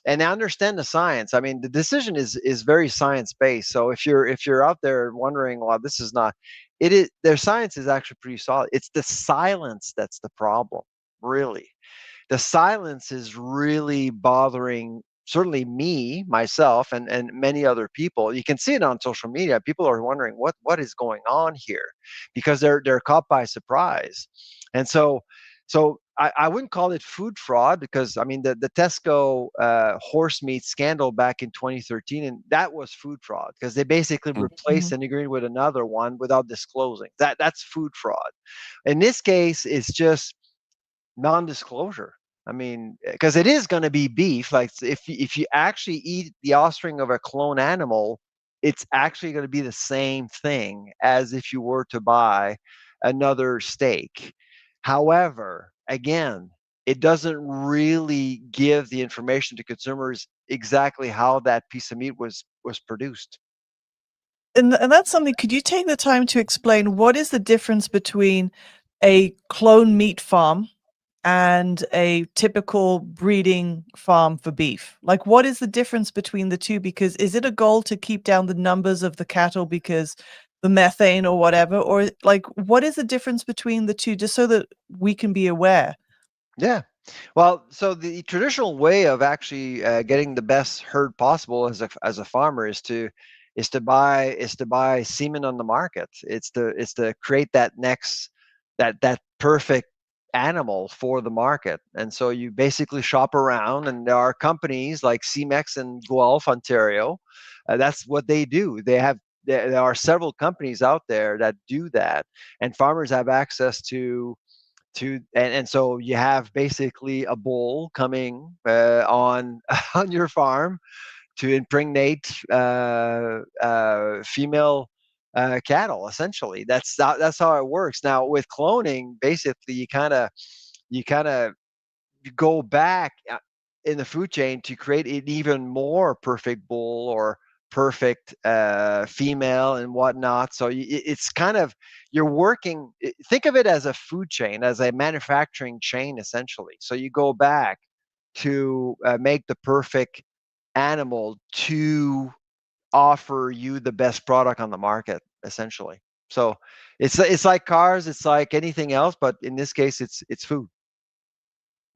and they understand the science. I mean, the decision is very science based. So if you're out there wondering, well, this is not, it is, their science is actually pretty solid. It's the silence that's the problem, really. the silence is really bothering certainly me, myself, and many other people. You can see it on social media. People are wondering what is going on here, because they're caught by surprise. And so I wouldn't call it food fraud, because I mean the Tesco horse meat scandal back in 2013, and that was food fraud, because they basically replaced Mhm. an ingredient with another one without disclosing. That's food fraud. In this case, it's just non-disclosure. I mean, because it is going to be beef. Like if you actually eat the offspring of a clone animal, it's actually going to be the same thing as if you were to buy another steak. However, again, it doesn't really give the information to consumers exactly how that piece of meat was produced. And that's something, could you take the time to explain what is the difference between a clone meat farm and a typical breeding farm for beef? Like, what is the difference between the two? Because is it a goal to keep down the numbers of the cattle because the methane or whatever? Or like, what is the difference between the two, just so that we can be aware? Yeah. Well, so the traditional way of actually getting the best herd possible as a farmer is to buy semen on the market. It's to create that perfect animal for the market. And so you basically shop around, and there are companies like CMEX in Guelph, Ontario. That's what they do. There are several companies out there that do that, and farmers have access and so you have basically a bull coming on on your farm to impregnate female cattle. Essentially, that's how it works. Now with cloning, basically you kind of go back in the food chain to create an even more perfect bull or perfect female and whatnot. So it's kind of, you're working. Think of it as a food chain, as a manufacturing chain, essentially. So you go back to make the perfect animal to offer you the best product on the market, essentially. So it's like cars, it's like anything else, but in this case, it's food.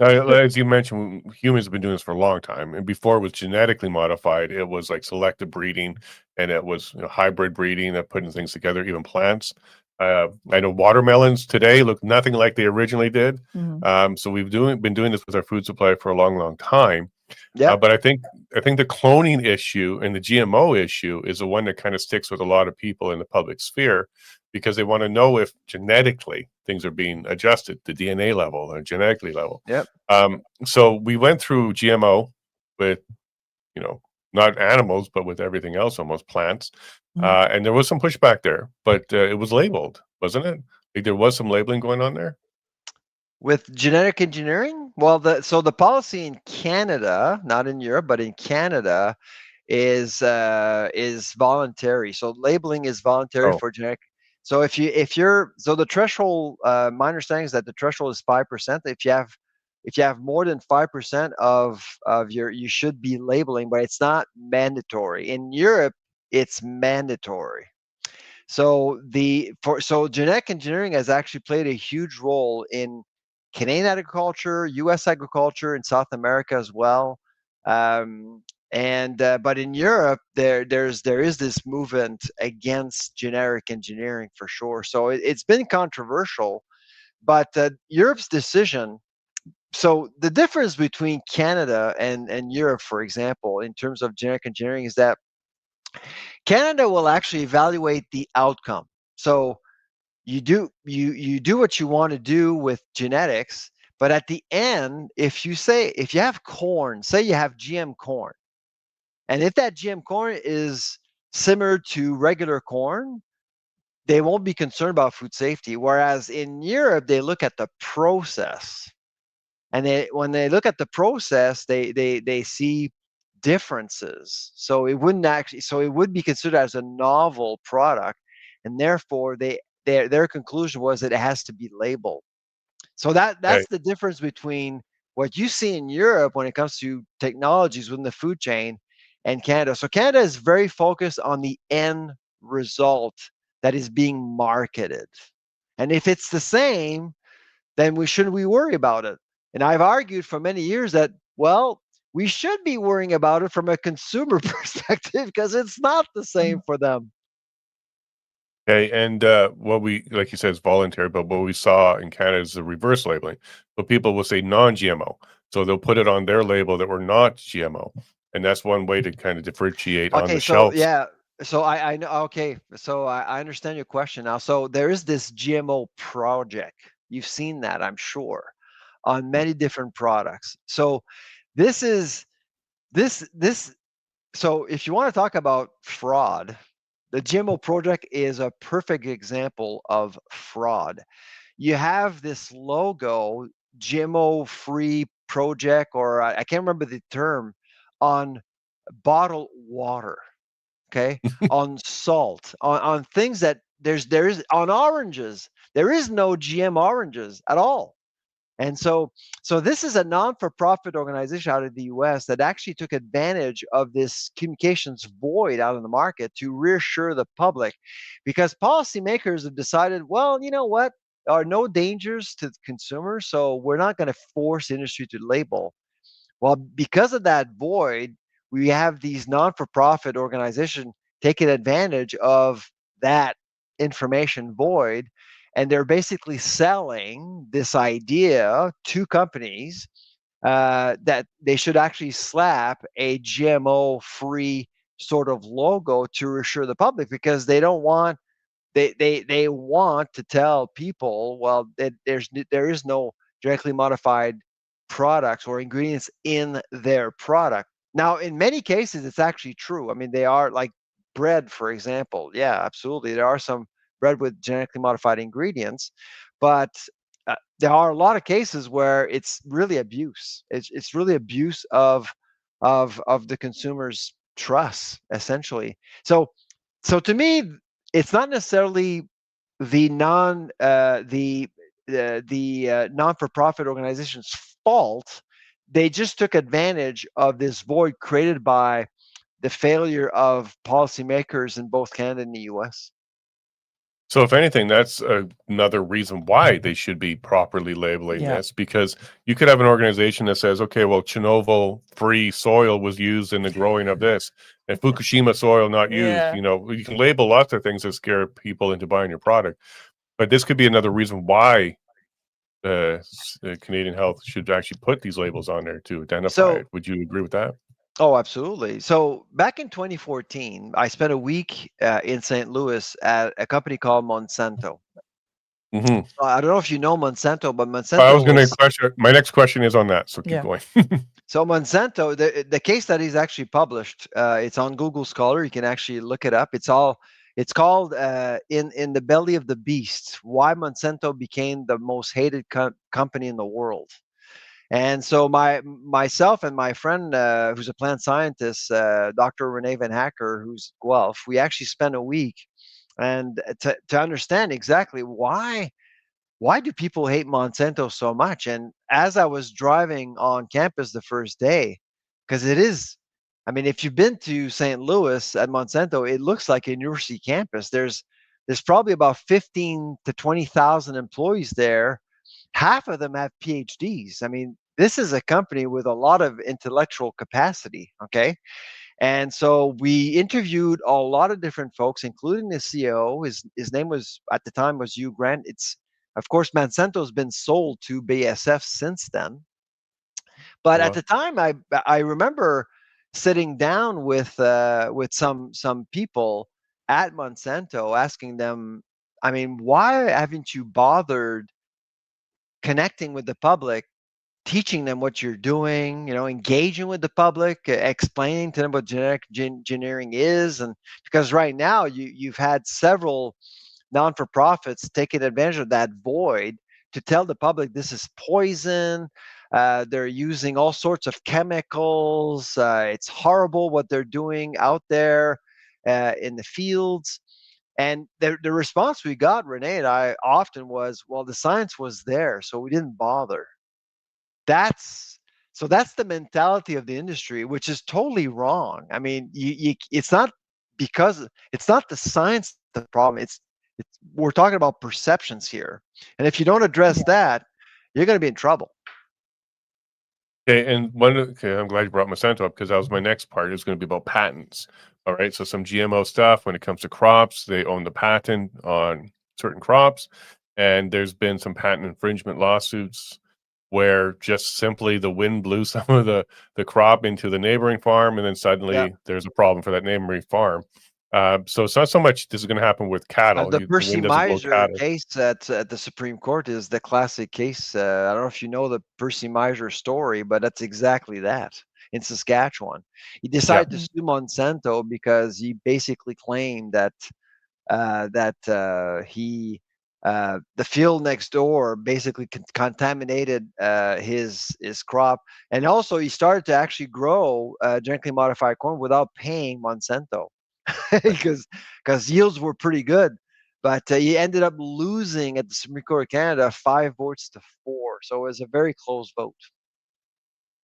As you mentioned, humans have been doing this for a long time, and before it was genetically modified, it was like selective breeding, and it was, hybrid breeding, that putting things together, even plants. I know watermelons today look nothing like they originally did. Mhm. So been doing this with our food supply for a long, long time. Yep. But I think the cloning issue and the GMO issue is the one that kind of sticks with a lot of people in the public sphere, because they want to know if genetically things are being adjusted, the DNA level or genetically level. Yep. So we went through GMO with, you know, not animals, but with everything else, almost plants. Mhm. And there was some pushback there, but it was labeled, wasn't it? Like there was some labeling going on there. With genetic engineering? Well, the policy in Canada, not in Europe, but in Canada, is voluntary. So labeling is voluntary Oh, for genetic. So if you're so the threshold, my understanding is that the threshold is 5%. If you have more than 5% of you should be labeling, but it's not mandatory. In Europe, it's mandatory. So genetic engineering has actually played a huge role in Canadian agriculture, U.S. agriculture, in South America as well. Um, and But in Europe, there is this movement against genetic engineering for sure. So it's been controversial, but Europe's decision. So the difference between Canada and Europe, for example, in terms of genetic engineering, is that Canada will actually evaluate the outcome. So you do what you want to do with genetics, but at the end, if you have corn, say you have GM corn, and if that GM corn is similar to regular corn, they won't be concerned about food safety. Whereas in Europe, they look at the process, and when they look at the process, they see differences. So it would be considered as a novel product, and therefore their conclusion was that it has to be labeled. So okay. that's the difference between what you see in Europe when it comes to technologies within the food chain and Canada. So Canada is very focused on the end result that is being marketed. And if it's the same, then we worry about it. And I've argued for many years that, well, we should be worrying about it from a consumer perspective because it's not the same for them. Okay, and what we, like you said, is voluntary, but what we saw in Canada is the reverse labeling. So people will say non-GMO, so they'll put it on their label that we're not GMO, and that's one way to kind of differentiate on Okay, the so shelves. yeah, so I know. Okay, so I understand your question now. So there is this GMO project. You've seen that, I'm sure, on many different products. So this is this. So if you want to talk about fraud, the GMO project is a perfect example of fraud. You have this logo, GMO free project, or I can't remember the term, on bottled water, okay, on salt, on things that there is on oranges. There is no GM oranges at all. And so this is a non-for-profit organization out of the US that actually took advantage of this communications void out in the market to reassure the public, because policymakers have decided, well, you know what? There are no dangers to the consumer, so we're not going to force industry to label. Well, because of that void, we have these non-for-profit organizations taking advantage of that information void, and they're basically selling this idea to companies that they should actually slap a GMO-free sort of logo to reassure the public, because they don't want they want to tell people, well, that there is no genetically modified products or ingredients in their product. Now, in many cases, it's actually true. I mean, they are like bread, for example. Yeah, absolutely. There are some bread with genetically modified ingredients, but there are a lot of cases where it's really abuse. It's really abuse of the consumer's trust, essentially. So to me, it's not necessarily the non for profit organization's fault. They just took advantage of this void created by the failure of policymakers in both Canada and the U.S. So if anything, that's another reason why they should be properly labeling Yeah. this, because you could have an organization that says, okay, well, Chernobyl-free soil was used in the growing of this, and Fukushima soil not used. Yeah. You know, you can label lots of things that scare people into buying your product, but this could be another reason why Canadian Health should actually put these labels on there to identify So it. Would you agree with that? Oh, absolutely. So back in 2014, I spent a week in St. Louis at a company called Monsanto. Hmm. So I don't know if you know Monsanto, but I Monsanto was going to was question. My next question is on that, so keep Yeah. going. so Monsanto. The case study is actually published. It's on Google Scholar. You can actually look it up. It's called in the belly of the beast: Why Monsanto became the most hated company in the world. And so myself and my friend, who's a plant scientist, Dr. Renee Van Hacker, who's Guelph, we actually spent a week and to understand exactly why do people hate Monsanto so much. And as I was driving on campus the first day, because it is, I mean, if you've been to St. Louis at Monsanto, it looks like a university campus. There's probably about 15 to 20,000 employees there. Half of them have PhDs. I mean, this is a company with a lot of intellectual capacity. Okay. And so we interviewed a lot of different folks, including the CEO. His name was, at the time, was Hugh Grant. It's, of course, Monsanto's been sold to BASF since then. But at Well, the time, I remember sitting down with some people at Monsanto, asking them, I mean, why haven't you bothered connecting with the public, teaching them what you're doing, engaging with the public, explaining to them what genetic engineering is? And because right now you've had several non-for-profits taking advantage of that void to tell the public this is poison. They're using all sorts of chemicals. It's horrible what they're doing out there in the fields. And the response we got, Renee and I, often was, well, the science was there, so we didn't bother. That's that's the mentality of the industry, which is totally wrong. I mean, it's not because it's not the science the problem. It's we're talking about perceptions here, and if you don't address Yeah. that, you're going to be in trouble. Okay, I'm glad you brought Monsanto up because that was my next part. It's going to be about patents. All right, so some GMO stuff when it comes to crops, they own the patent on certain crops, and there's been some patent infringement lawsuits where just simply the wind blew some of the crop into the neighboring farm, and then Yeah. suddenly there's a problem for that neighboring farm. So it's not so much this is going to happen with cattle. The The Percy wind doesn't blow Miser cattle. case at the Supreme Court is the classic case. I don't know if you know the Percy Miser story, but that's exactly that in Saskatchewan. He Yeah, decided to sue Monsanto because he basically claimed that he the field next door basically contaminated his crop, and also he started to actually grow genetically modified corn without paying Monsanto right. because yields were pretty good. But he ended up losing at the Supreme Court of Canada 5 votes to 4. So it was a very close vote.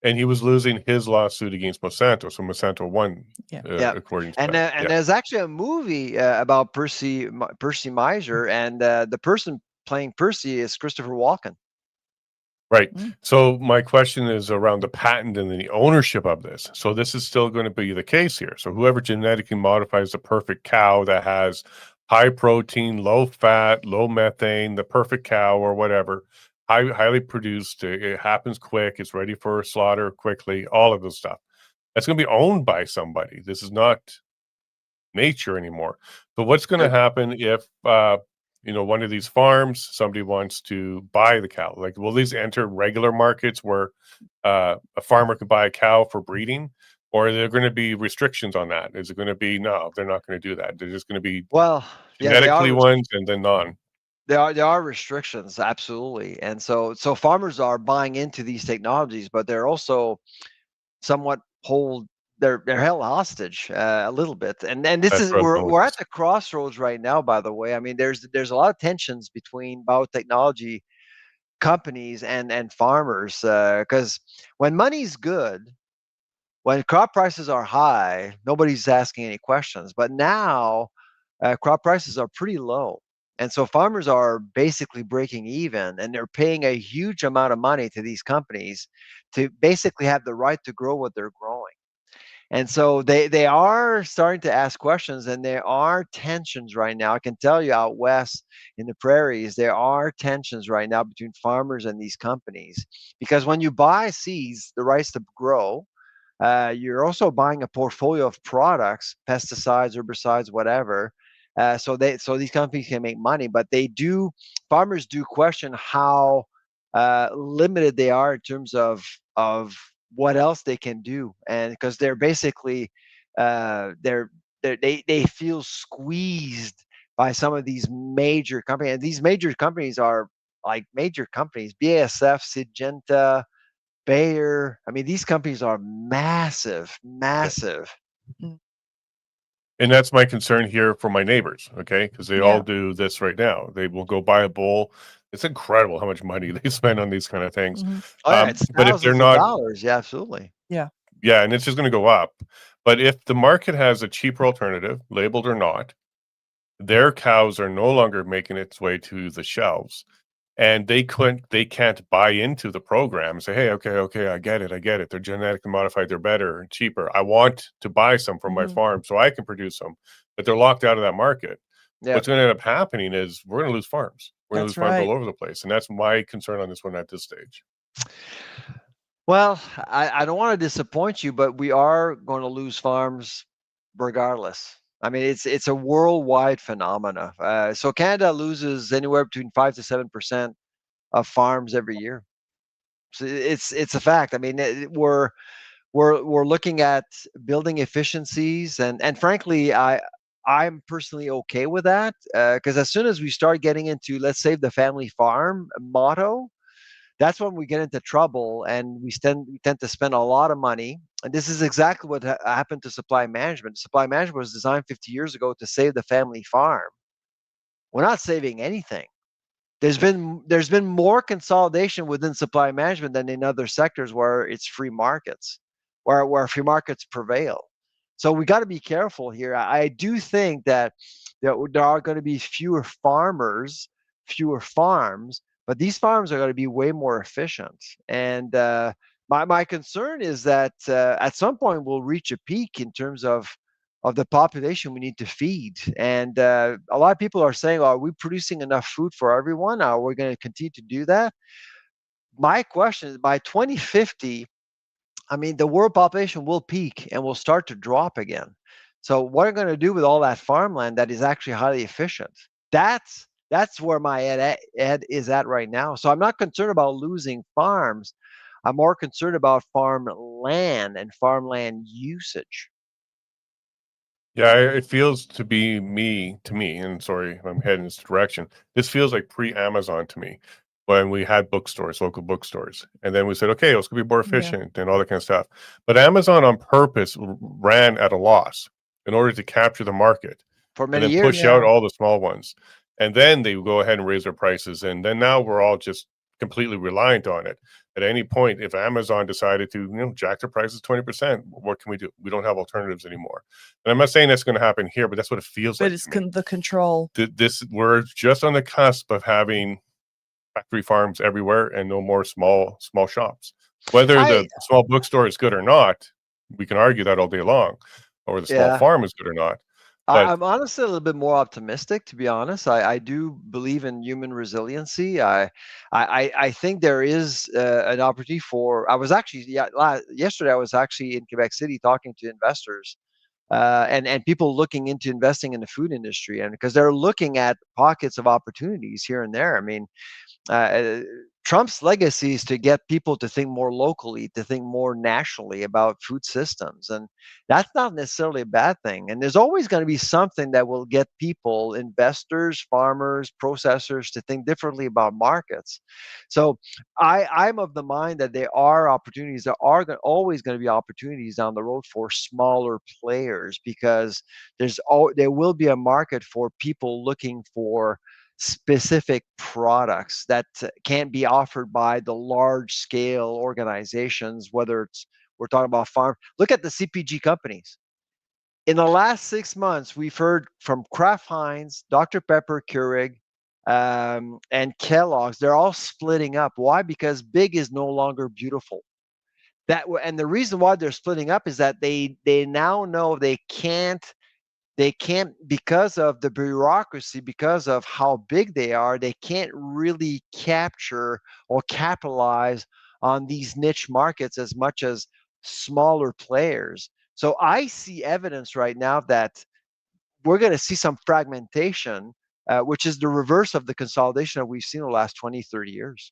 And he was losing his lawsuit against Monsanto, so Monsanto won, Yeah. Yeah, according to and that. and Yeah, there's actually a movie about Percy Miser, and the person playing Percy is Christopher Walken. right. Mm. So my question is around the patent and the ownership of this. So this is still going to be the case here. So whoever genetically modifies the perfect cow that has high protein, low fat, low methane, the perfect cow or whatever, highly produced, it happens quick, it's ready for slaughter quickly, all of this stuff. That's going to be owned by somebody. This is not nature anymore. But what's going to Good. happen if one of these farms somebody wants to buy the cow? Like, will these enter regular markets where a farmer can buy a cow for breeding, or are there going to be restrictions on that? Is it going to be no? They're not going to do that. They're just going to be Well, yeah, they genetically are ones and then non. there are restrictions, absolutely, and so farmers are buying into these technologies, but they're also somewhat hold they're held hostage a little bit, and this That's is where I was going with we're at this. the crossroads right now. By the way, I mean there's a lot of tensions between biotechnology companies and farmers because when money's good, when crop prices are high, nobody's asking any questions. But now, crop prices are pretty low. And so farmers are basically breaking even, and they're paying a huge amount of money to these companies to basically have the right to grow what they're growing. And so they are starting to ask questions, and there are tensions right now. I can tell you out west in the prairies, there are tensions right now between farmers and these companies because when you buy seeds, the rights to grow, you're also buying a portfolio of products, pesticides, herbicides, whatever. So these companies can make money, but farmers do question how limited they are in terms of what else they can do, and because they're basically they feel squeezed by some of these major companies, and these major companies are like major companies, BASF, Syngenta, Bayer. I mean, these companies are massive, Yeah. massive. Mm. And that's my concern here for my neighbors, okay? Because they all Yeah. do this right now. They will go buy a bull. It's incredible how much money they spend on these kind of things. Mhm. Oh yeah, it's But if they're thousands of not, dollars. Yeah, absolutely. Yeah. yeah, and it's just going to go up. But if the market has a cheaper alternative, labeled or not, their cows are no longer making its way to the shelves, and they can't buy into the program and say, hey, okay, I get it, they're genetically modified, they're better and cheaper, I want to buy some from my Mhm. farm so I can produce some, but they're locked out of that market. Yeah. What's going to end up happening is we're going to lose farms. We're going to lose That's farms all right. over the place, and that's my concern on this one at this stage. Well, I don't want to disappoint you, but we are going to lose farms regardless. I mean, it's a worldwide phenomena. So Canada loses anywhere between 5 to 7% of farms every year. So it's a fact. I mean, we're looking at building efficiencies, and frankly, I'm personally okay with that because as soon as we start getting into let's save the family farm motto, that's when we get into trouble, and we tend to spend a lot of money. And this is exactly what happened to supply management. Supply management was designed 50 years ago to save the family farm. We're not saving anything. There's been more consolidation within supply management than in other sectors where it's free markets, where free markets prevail. So we got to be careful here. I do think that there are going to be fewer farmers, fewer farms, but these farms are going to be way more efficient. And My concern is that at some point we'll reach a peak in terms of the population we need to feed, and a lot of people are saying, "Are we producing enough food for everyone? Are we going to continue to do that?" My question is, by 2050, I mean, the world population will peak and will start to drop again. So what are we going to do with all that farmland that is actually highly efficient? That's where my head is at right now. So I'm not concerned about losing farms. I'm more concerned about farmland and farmland usage. Yeah, it feels to me, and sorry if I'm heading this direction. This feels like pre-Amazon to me, when we had bookstores, local bookstores, and then we said, okay, it's gonna be more Yeah. efficient and all that kind of stuff. But Amazon on purpose ran at a loss in order to capture the market, For and many then years. push out Yeah. all the small ones, and then they would go ahead and raise their prices, and then now we're all just completely reliant on it. At any point, if Amazon decided to, jack their prices 20%, what can we do? We don't have alternatives anymore. And I'm not saying that's going to happen here, but that's what it feels But like it's to me. the control. We're just on the cusp of having factory farms everywhere and no more small shops. Whether I the small bookstore is good or not, we can argue that all day long, or the small Yeah. farm is good or not. But I'm honestly a little bit more optimistic, to be honest. I do believe in human resiliency. I think there is an opportunity for. I was actually yesterday. I was actually in Quebec City talking to investors and people looking into investing in the food industry, and because they're looking at pockets of opportunities here and there. I mean, uh, Trump's legacy is to get people to think more locally, to think more nationally about food systems. And that's not necessarily a bad thing. And there's always going to be something that will get people, investors, farmers, processors, to think differently about markets. So I'm of the mind that there are opportunities. There are always going to be opportunities down the road for smaller players, because there will be a market for people looking for specific products that can't be offered by the large scale organizations, whether it's we're talking about farm. Look at the CPG companies. In the last 6 months, we've heard from Kraft Heinz, Dr. Pepper, Keurig, and Kellogg's. They're all splitting up. Why? Because big is no longer beautiful. And the reason why they're splitting up is that they now know they can't, because of the bureaucracy, because of how big they are, they can't really capture or capitalize on these niche markets as much as smaller players. So I see evidence right now that we're going to see some fragmentation, which is the reverse of the consolidation that we've seen in the last 20, 30 years.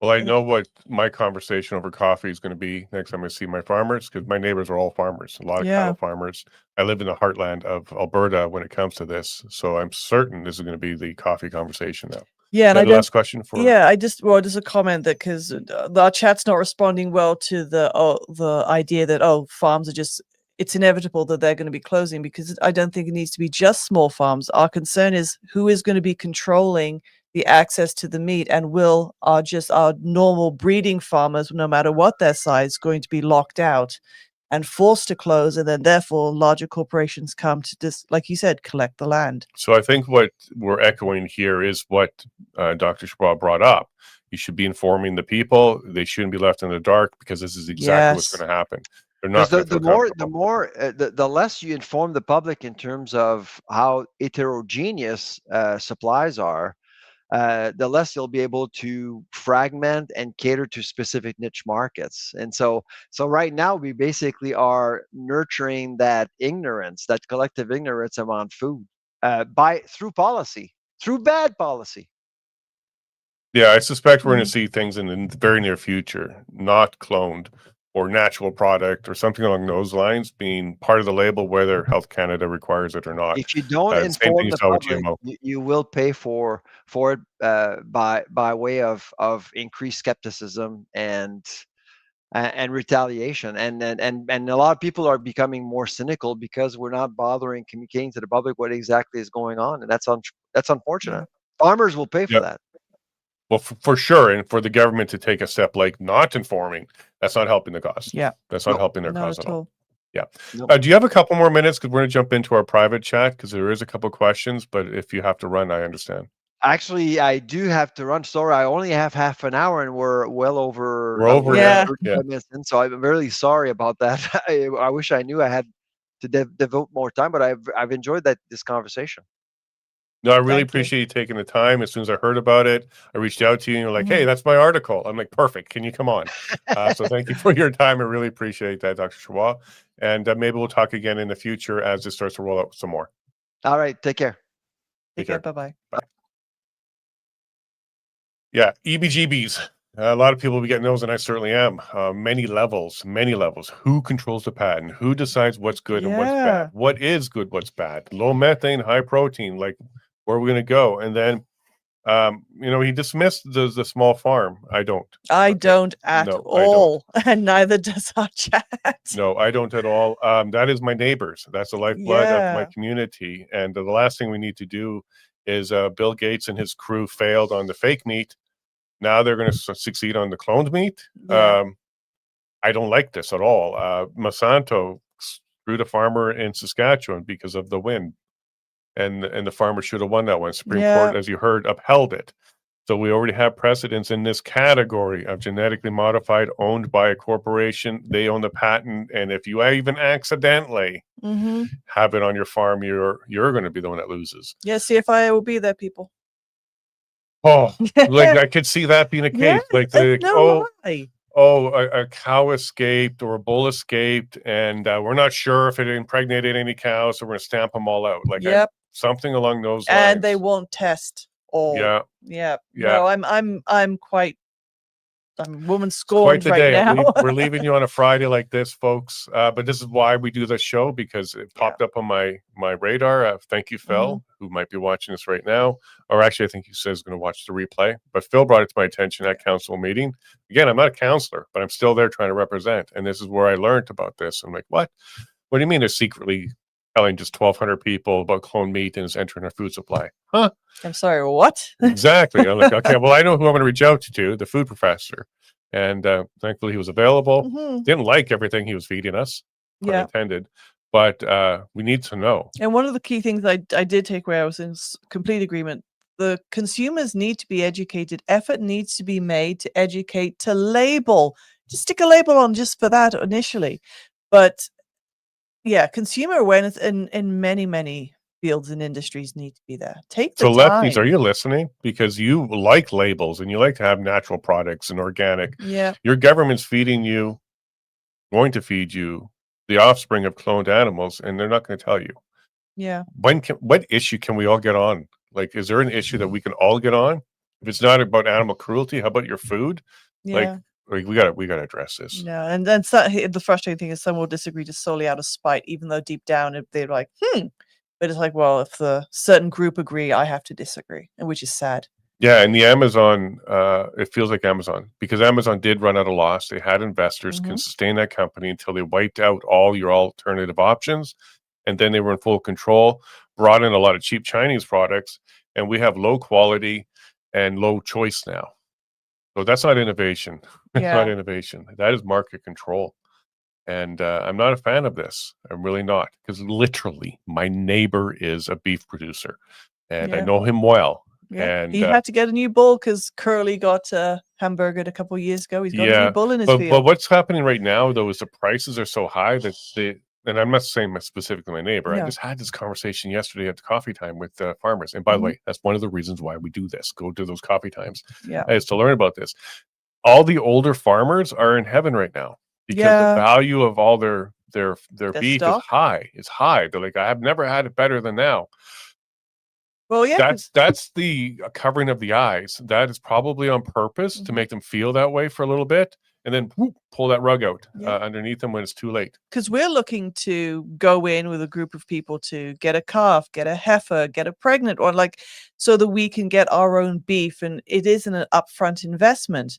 well, I know what my conversation over coffee is going to be next time I see my farmers, because my neighbors are all farmers, a lot of Yeah. cattle farmers. I live in the heartland of Alberta when it comes to this, so I'm certain this is going to be the coffee conversation now. Yeah, and You I got the don't. last question for? Yeah, just a comment that because our chat's not responding well to the idea that farms are just, it's inevitable that they're going to be closing, because I don't think it needs to be just small farms. Our concern is who is going to be controlling the access to the meat, and are just our normal breeding farmers, no matter what their size, going to be locked out and forced to close, and then therefore larger corporations come to just, like you said, collect the land. So I think what we're echoing here is what Dr. Charlebois brought up. You should be informing the people. They shouldn't be left in the dark, because this is exactly what's Yes. going to happen. They're Because not going to feel comfortable. the less you inform the public in terms of how heterogeneous supplies are, the less you'll be able to fragment and cater to specific niche markets. And so right now we basically are nurturing that ignorance, that collective ignorance around food, through policy, through bad policy. Yeah, I suspect we're going Mm. to see things in the very near future, not cloned or natural product or something along those lines, being part of the label, whether Health Canada requires it or not. If you don't The same thing inform you the saw with public, GMO. you will pay for it by way of increased skepticism and retaliation. And a lot of people are becoming more cynical because we're not bothering communicating to the public what exactly is going on, and that's unfortunate. Farmers will pay for Yeah, that. well, for sure, and for the government to take a step like not informing, that's not helping the cause. Yeah. That's not No, helping their Not cause at at all. all. Yeah. no. Do you have a couple more minutes? Because we're going to jump into our private chat, because there is a couple questions, but if you have to run, I understand. Actually, I do have to run. Sorry, I only have half an hour, and we're well over We're over we're Yeah. 35 minutes in, so I'm really sorry about that. I wish I knew I had to devote more time, but I've enjoyed this conversation. No, I really Thank you. appreciate you taking the time. As soon as I heard about it, I reached out to you and you're like, Mhm. hey, that's my article. I'm like, perfect. Can you come on? So thank you for your time. I really appreciate that, Dr. Charbois. And maybe we'll talk again in the future as this starts to roll out some more. All right, take care. Take Take care. care. Bye-bye. Yeah, EBGBs. A lot of people will be getting those, and I certainly am. Many levels, many levels. Who controls the patent? Who decides what's good and what's Yeah. bad? What is good, what's bad? Low methane, high protein, like where are we going to go? And then, he dismissed the small farm. I don't. I Okay. don't at No, I don't. all. And neither does our chat. No, I don't at all. That is my neighbors. That's the lifeblood of my Yeah. community. And the last thing we need to do is Bill Gates and his crew failed on the fake meat. Now they're going to succeed on the cloned meat. Yeah. I don't like this at all. Monsanto screwed a farmer in Saskatchewan because of the wind, and the farmer should have won that one. Supreme Court, Yeah. as you heard, upheld it. So we already have precedents in this category of genetically modified, owned by a corporation. They own the patent, and if you even accidentally Mm-hmm. have it on your farm, you're going to be the one that loses. Yeah, CFI will be there, people. Oh, like I could see that being a Yeah, case. Like, no lie. a cow escaped or a bull escaped, and we're not sure if it impregnated any cows, so we're going to stamp them all out. Like, Yep. something along those lines. And they won't test all. Yeah. Yeah. Yeah. No, I'm woman Quite scorned the right day. now. We're leaving you on a Friday like this, folks. But this is why we do the show, because it Yeah. popped up on my radar. Thank you, Phil, who might be watching this right now. Or actually, I think he says he's going to watch the replay. But Phil brought it to my attention at council meeting. Again, I'm not a counselor, but I'm still there trying to represent. And this is where I learned about this. I'm like, what? What do you mean they're secretly telling just 1,200 people about cloned meat and it's entering our food supply? Huh? I'm sorry, what? Exactly. I'm like, okay, well, I know who I'm going to reach out to, the food professor. And thankfully he was available. Mhm. Didn't like everything he was feeding us, pun Yeah. intended. But we need to know. And one of the key things I did take away, I was in complete agreement. The consumers need to be educated. Effort needs to be made to educate, to label. Just stick a label on just for that initially. But yeah, consumer awareness in many, many fields and industries need to be there. Take the So lefties, time. are you listening? Because you like labels and you like to have natural products and organic. Yeah. Your government's feeding you, going to feed you the offspring of cloned animals, and they're not going to tell you. Yeah. What issue can we all get on? Like, is there an issue that we can all get on? If it's not about animal cruelty, how about your food? Yeah. Like we gotta address this. No, and then the frustrating thing is some will disagree just solely out of spite, even though deep down they're like, but it's like, well, if the certain group agree, I have to disagree, and which is sad. Yeah, and the Amazon, it feels like Amazon, because Amazon did run out of loss. They had investors can sustain that company until they wiped out all your alternative options, and then they were in full control, brought in a lot of cheap Chinese products, and we have low quality and low choice now. So that's not innovation. It's not Yeah. innovation. That is market control. And I'm not a fan of this. I'm really not, because literally my neighbor is a beef producer, and I Yeah. know him well. Yeah. And He had to get a new bull because Curly got hamburgered a couple of years ago. He's got a yeah, new bull in his but field. what's happening right now though is the prices are so high that and I'm not saying specifically my neighbor. I No. just had this conversation yesterday at the coffee time with farmers. And by the way, that's one of the reasons why we do this. Go to those coffee times. Yeah. Is to learn about this. All the older farmers are in heaven right now because Yeah. the value of all their beef stock? is high. It's high. They're like, I have never had it better than now. Well, yeah. That's the covering of the eyes. That is probably on purpose to make them feel that way for a little bit, and then whoop, pull that rug out underneath them when it's too late. Because we're looking to go in with a group of people to get a calf, get a heifer, get a pregnant one, like so that we can get our own beef, and it isn't an upfront investment.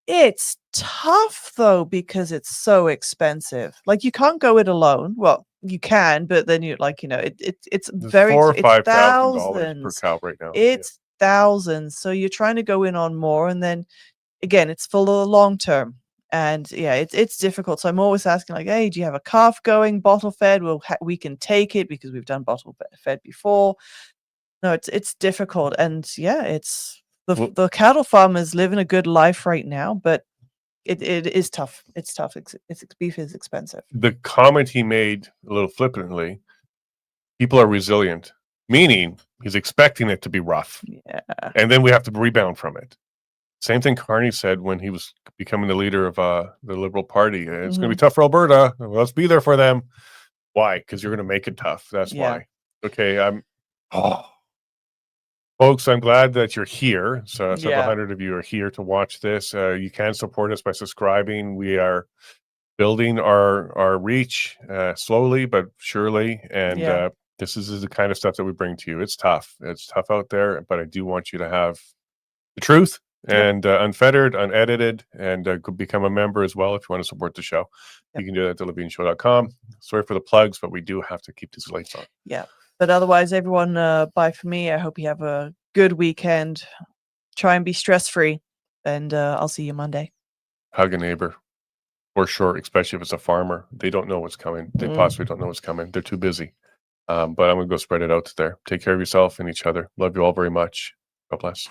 It's tough though because it's so expensive. Like you can't go it alone. Well, you can, but then you're like, it's very $4,000 or it's $5,000 per thousands. cow right now. It's thousands. So you're trying to go in on more, and then again, it's for the long term. And yeah, it's difficult. So I'm always asking, like, hey, do you have a calf going bottle fed? We can take it because we've done bottle fed before. No, it's difficult, and yeah, it's Well, the cattle farmers living a good life right now, but it is tough. It's tough. Beef is expensive. the comment he made a little flippantly, people are resilient, meaning he's expecting it to be rough, Yeah. and then we have to rebound from it. Same thing Carney said when he was becoming the leader of the Liberal Party. It's going to be tough for Alberta. Let's be there for them. Why? Because you're going to make it tough. That's Yeah. why. Okay. Folks, I'm glad that you're here. So several hundred of you are here to watch this. You can support us by subscribing. We are building our reach slowly but surely. And this is the kind of stuff that we bring to you. It's tough. It's tough out there, but I do want you to have the truth and unfettered, unedited, and could become a member as well if you want to support the show. You can do that at thelevineshow.com. Sorry for the plugs, but we do have to keep these lights on. Yeah. But otherwise, everyone, bye for me. I hope you have a good weekend. Try and be stress-free, and I'll see you Monday. Hug a neighbor, or short, especially if it's a farmer. They don't know what's coming. They possibly don't know what's coming. They're too busy. But I'm going to go spread it out there. Take care of yourself and each other. Love you all very much. God bless.